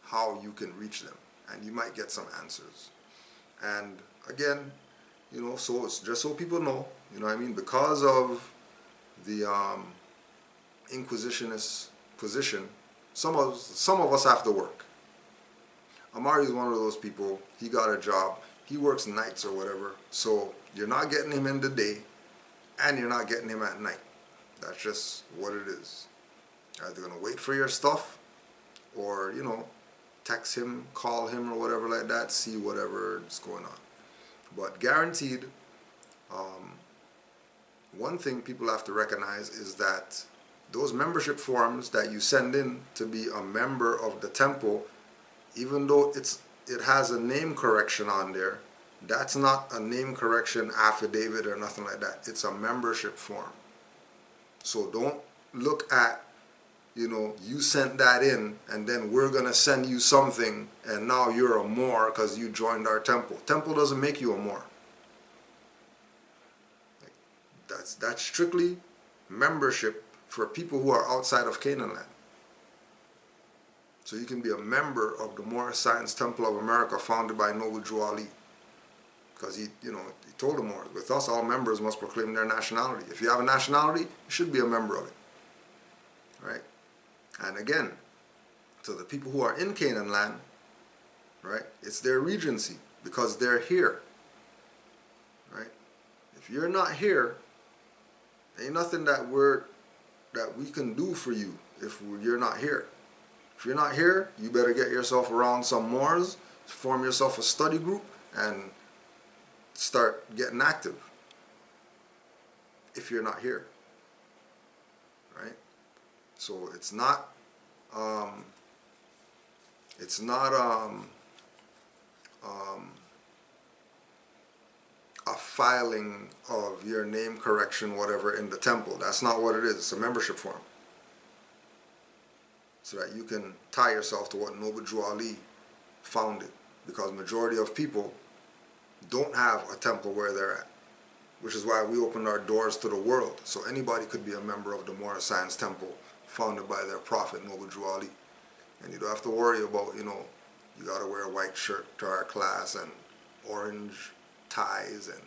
S5: how you can reach them, and you might get some answers. And again, so it's just so people know, because of the Inquisitionist position, some of us have to work. Amari is one of those people. He got a job. He works nights or whatever. So you're not getting him in the day, and you're not getting him at night. That's just what it is. You're either going to wait for your stuff, or, text him, call him, or whatever like that, see whatever is going on. But guaranteed, one thing people have to recognize is that those membership forms that you send in to be a member of the temple, even though it has a name correction on there, that's not a name correction affidavit or nothing like that. It's a membership form. So don't look at, you sent that in and then we're going to send you something and now you're a Moor because you joined our temple. Temple doesn't make you a Moor. That's strictly membership for people who are outside of Canaanland. So you can be a member of the Moorish Science Temple of America, founded by Noble Drew Ali. Because he told the Moors, with us all members must proclaim their nationality. If you have a nationality, you should be a member of it. Right? And again, to the people who are in Canaanland, right, it's their regency because they're here. Right? If you're not here, ain't nothing that we can do for you if you're not here. If you're not here, you better get yourself around some Moors, form yourself a study group, and start getting active. If you're not here, right? So it's not a filing of your name correction, whatever, in the temple. That's not what it is. It's a membership form. So that you can tie yourself to what Noble Drew Ali founded. Because majority of people don't have a temple where they're at. Which is why we opened our doors to the world. So anybody could be a member of the Moorish Science Temple founded by their prophet, Noble Drew Ali. And you don't have to worry about, you got to wear a white shirt to our class and orange ties, and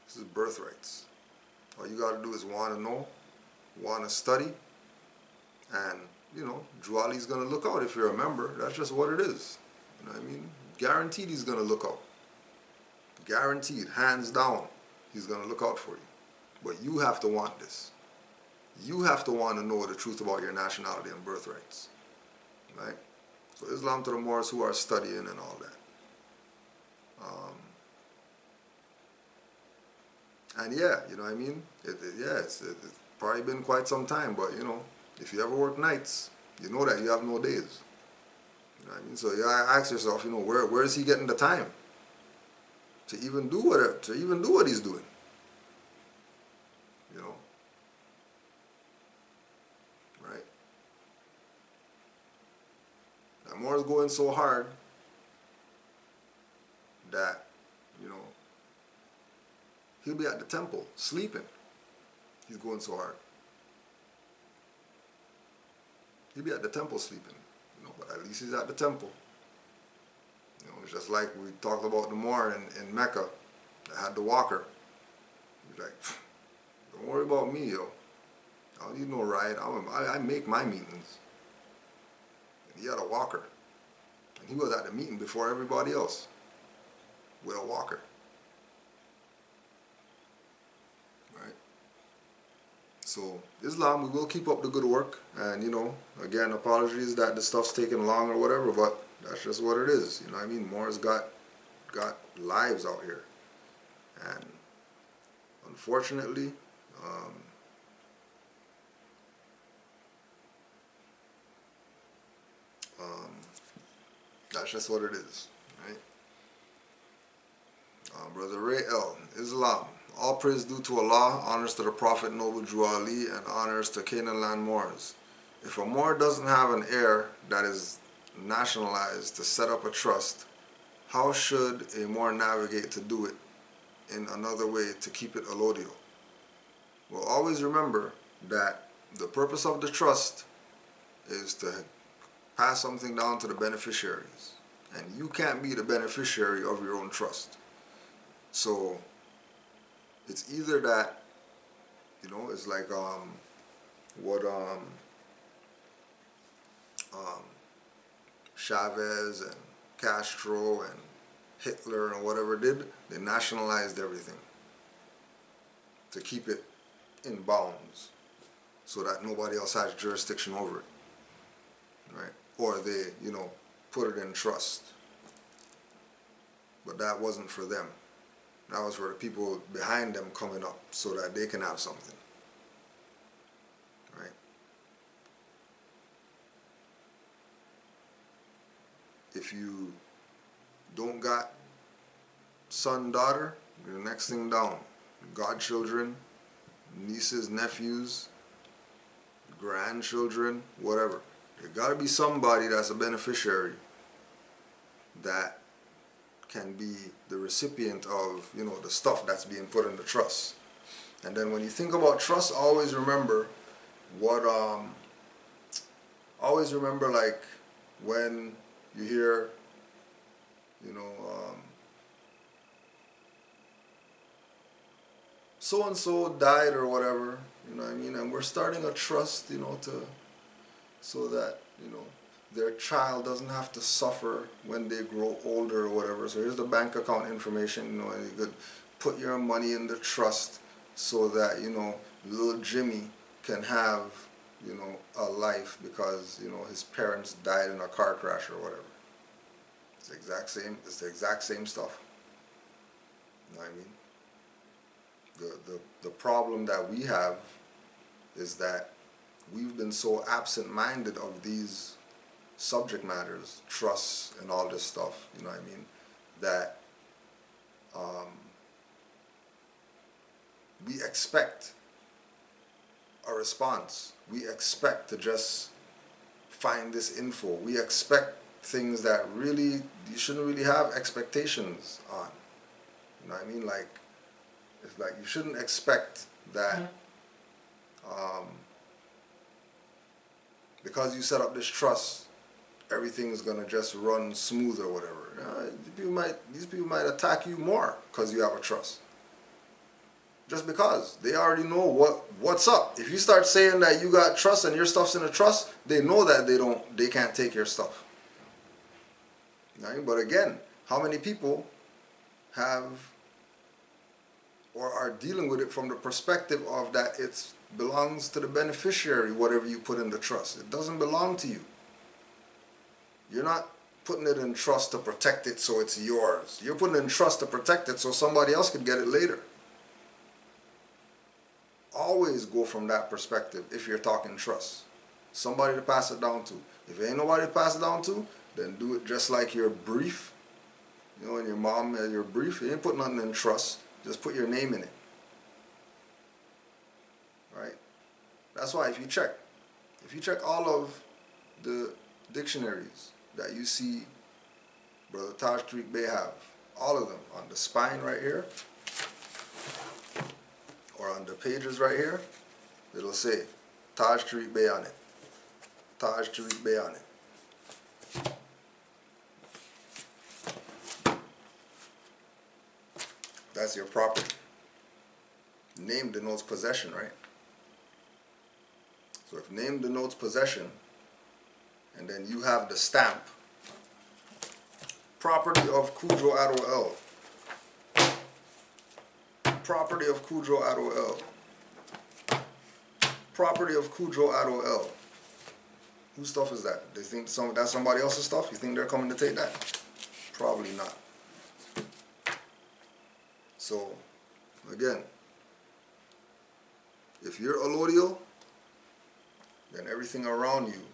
S5: this is birthrights. All you got to do is want to know, want to study, and Drew Ali's going to look out if you're a member. That's just what it is. You know what I mean? Guaranteed he's going to look out. Guaranteed, hands down, he's going to look out for you. But you have to want this. You have to want to know the truth about your nationality and birthrights. Right? So Islam to the Moors who are studying and all that. And yeah, you know what I mean? It's probably been quite some time, but If you ever work nights, you know that you have no days. You know what I mean? So you gotta ask yourself, you know, where is he getting the time to even do what he's doing? You know, right? Now Moors going so hard that, you know, he'll be at the temple sleeping. He's going so hard. He'll be at the temple sleeping, you know, but at least he's at the temple. You know, it's just like we talked about the Moor in Mecca that had the walker. He's like, don't worry about me, yo. I don't need no ride. I make my meetings. And he had a walker. And he was at the meeting before everybody else with a walker. Right? So, Islam, we will keep up the good work. And, you know, again, apologies that the stuff's taking long or whatever, but that's just what it is. You know what I mean? Moors got lives out here. And unfortunately, that's just what it is, right? Brother Ray L. Islam. All praise due to Allah, honors to the Prophet Noble Drew Ali, and honors to Canaanland Moors. If a Moor doesn't have an heir that is nationalized to set up a trust, how should a Moor navigate to do it in another way to keep it allodial? Well, always remember that the purpose of the trust is to pass something down to the beneficiaries. And you can't be the beneficiary of your own trust. So it's either that, you know, it's like what Chavez and Castro and Hitler and whatever did. They nationalized everything to keep it in bounds so that nobody else has jurisdiction over it, right? Or they, you know, put it in trust. But that wasn't for them. That was for the people behind them coming up so that they can have something, right? If you don't got son, daughter, you're the next thing down. Godchildren, nieces, nephews, grandchildren, whatever. There gotta be somebody that's a beneficiary that can be the recipient of, you know, the stuff that's being put in the trust. And then when you think about trust, always remember what, always remember like when you hear, you know, so-and-so died or whatever, you know what I mean? And we're starting a trust, you know, so that, you know, their child doesn't have to suffer when they grow older or whatever. So here's the bank account information, you know, and you could put your money in the trust so that, you know, little Jimmy can have, you know, a life because, you know, his parents died in a car crash or whatever. It's the exact same stuff. You know what I mean? The problem that we have is that we've been so absent-minded of these subject matters, trusts and all this stuff, you know what I mean, that we expect a response. We expect to just find this info. We expect things that really, you shouldn't really have expectations on. You know what I mean? Like, it's like you shouldn't expect that because you set up this trust, everything is gonna just run smooth or whatever. These people might attack you more because you have a trust. Just because they already know what's up. If you start saying that you got trust and your stuff's in a trust, they know that they can't take your stuff. Right? But again, how many people have or are dealing with it from the perspective of that it belongs to the beneficiary, whatever you put in the trust. It doesn't belong to you. You're not putting it in trust to protect it so it's yours. You're putting it in trust to protect it so somebody else could get it later. Always go from that perspective if you're talking trust. somebody to pass it down to. If ain't nobody to pass it down to, then do it just like your brief. You know, when your mom has your brief, you ain't put nothing in trust. Just put your name in it. Right? That's why if you check all of the dictionaries that you see Brother Taj Tariq Bey have, all of them on the spine right here, or on the pages right here, it'll say Taj Tariq Bey on it. Taj Tariq Bey on it. That's your property. Name denotes possession, right? So if name denotes possession, and then you have the stamp, property of Kudro Ado L. Property of Kudro Ado L. Property of Kudro Ado L. Whose stuff is that? They think that's somebody else's stuff? You think they're coming to take that? Probably not. So, again, if you're allodial, then everything around you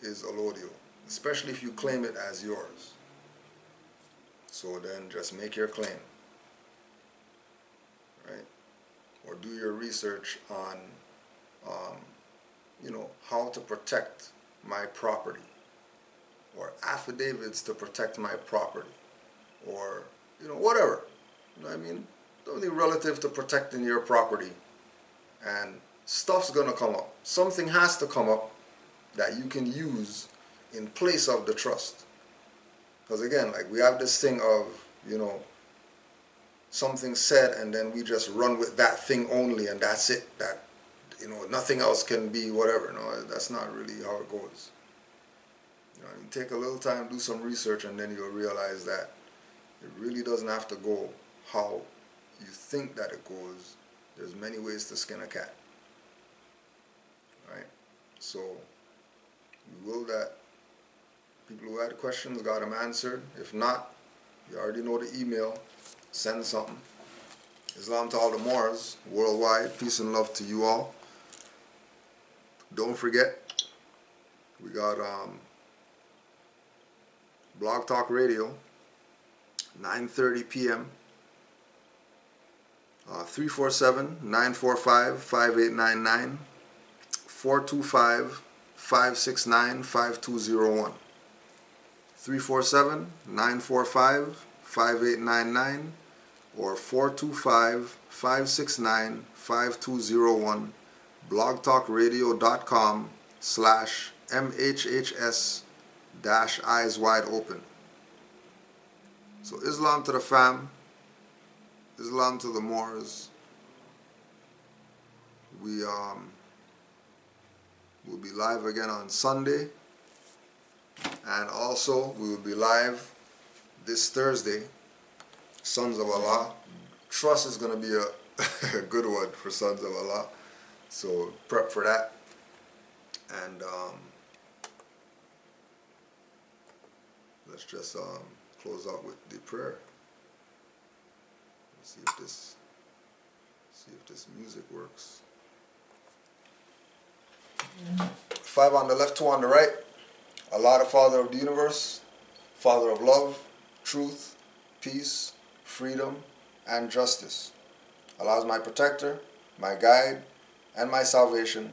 S5: is allodial, especially if you claim it as yours. So then just make your claim, right? Or do your research on, how to protect my property, or affidavits to protect my property, or, whatever. You know what I mean? Something relative to protecting your property. And stuff's gonna come up. Something has to come up that you can use in place of the trust. Because again, like we have this thing of, something said and then we just run with that thing only and that's it. That, nothing else can be whatever. No, that's not really how it goes. You take a little time, do some research, and then you'll realize that it really doesn't have to go how you think that it goes. There's many ways to skin a cat. Right? So, we will that people who had questions got them answered. If not, you already know the email. Send something. Islam to all the Moors worldwide. Peace and love to you all. Don't forget, we got Blog Talk Radio, 9:30 p.m. 347-945-5899, 425-569-5201. 347-945-5899 or 425-569-5201. blogtalkradio.com/MHHS-eyes wide open. So Islam to the fam. Islam to the Moors. We will be live again on Sunday, and also we will be live this Thursday. Sons of Allah. Trust is going to be a good one for Sons of Allah, so prep for that. And let's just close out with the prayer. See if this music works. 5 on the left, 2 on the right. Allah, the Father of the universe, Father of love, truth, peace, freedom, and justice. Allah is my protector, my guide, and my salvation,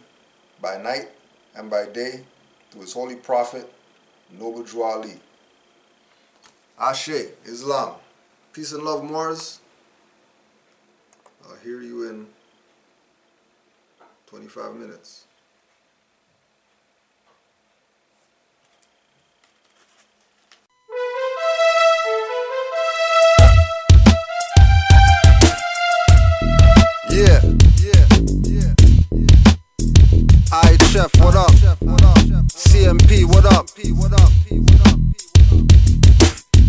S5: by night and by day, through His holy prophet, Noble Drew Ali. Ashe, Islam. Peace and love, Moors. I'll hear you in 25 minutes.
S2: Yeah. Aight, Chef, what up? CMP, what up?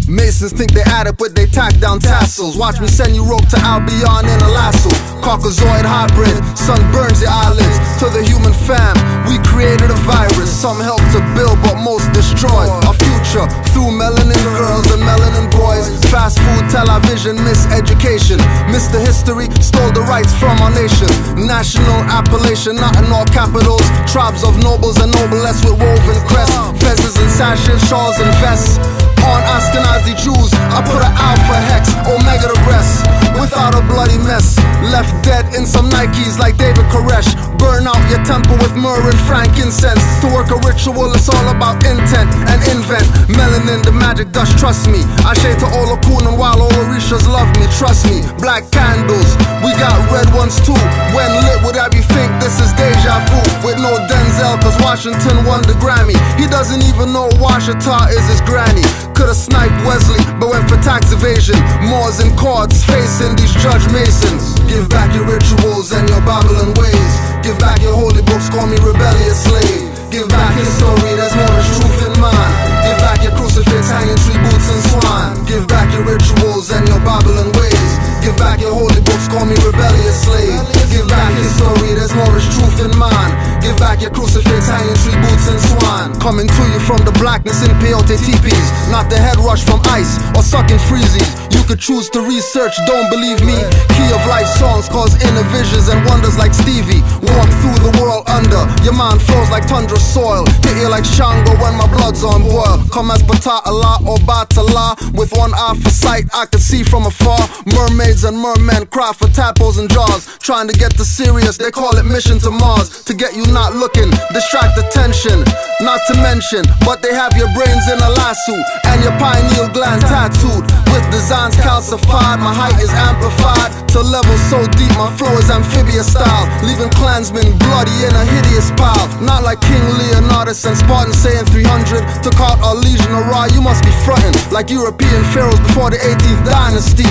S2: Masons think they add up, but they tack down tassels. Watch me send you rope to Albion in a lasso. Caucasoid hybrid, sun burns your eyelids. To the human fam, we created a virus. Some help to build, but most destroy. Our future culture through melanin girls and melanin boys. Fast food, television, miseducation. Mr. History stole the rights from our nation. National appellation, not in all capitals. Tribes of nobles and noblesse with woven crests. Fezzes and sashes, shawls and vests. On Ashkenazi Jews, I put an alpha hex, omega the rest. Without a bloody mess, left dead in some Nikes like David Koresh. Burn out your temple with myrrh and frankincense. To work a ritual, it's all about intent and invent. Melanin, the magic dust, trust me. I shade to all Okunan while all Orishas love me, trust me. Black candles, we got red ones too. When lit, would have you think this is deja vu? With no Denzel, cause Washington won the Grammy. He doesn't even know Washita is his granny. Could've sniped Wesley, but went for tax evasion. Moors in courts, facing these Judge Masons. Give back your rituals and your Babylon ways. Give back your holy books, call me rebellious slave. Give back history, there's more than truth in mine. Give back your crucifix, hanging tree boots and swine. Give back your rituals and your Babylon ways. Give back your holy books, call me rebellious slave. Give back history, there's more than truth in mine. Give back your crucifix, hanging tree boots and swine. Coming to you from the blackness in peyote teepees. Not the head rush from ice or sucking freezies. You could choose to research, don't believe me. Key of life songs cause inner visions and wonders like Stevie. Walk through the world under, your mind flows like tundra soil. Hit you like Shango when my blood's on boil. Come as Bata'Allah or Batala. With one eye for sight, I can see from afar. Mermaids and mermen cry for tadpoles and jaws. Trying to get the serious, they call it mission to Mars. To get you not looking, distract attention. Not to mention, but they have your brains in a lasso and your pineal gland tattooed with designs calcified. My height is amplified to levels so deep, my flow is amphibious style, leaving clansmen bloody in a hideous pile. Not like King Leonidas and Spartan saying 300 took out our legion of Ra. You must be frontin' like European pharaohs before the 18th dynasty.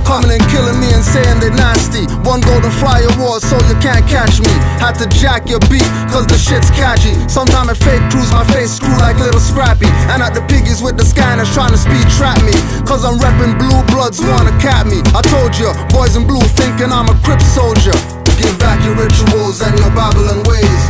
S2: Coming and killing me and saying they nasty. One golden flyer award so you can't catch me. Had to jack your beat cause the shit's catchy. Sometime at fake crews my face screw like little Scrappy. And at the piggies with the scanners trying to speed trap me. Cause I'm reppin' blue bloods wanna cap me. I told you, boys in blue thinking I'm a Crip soldier. Give back your rituals and your Babylon ways.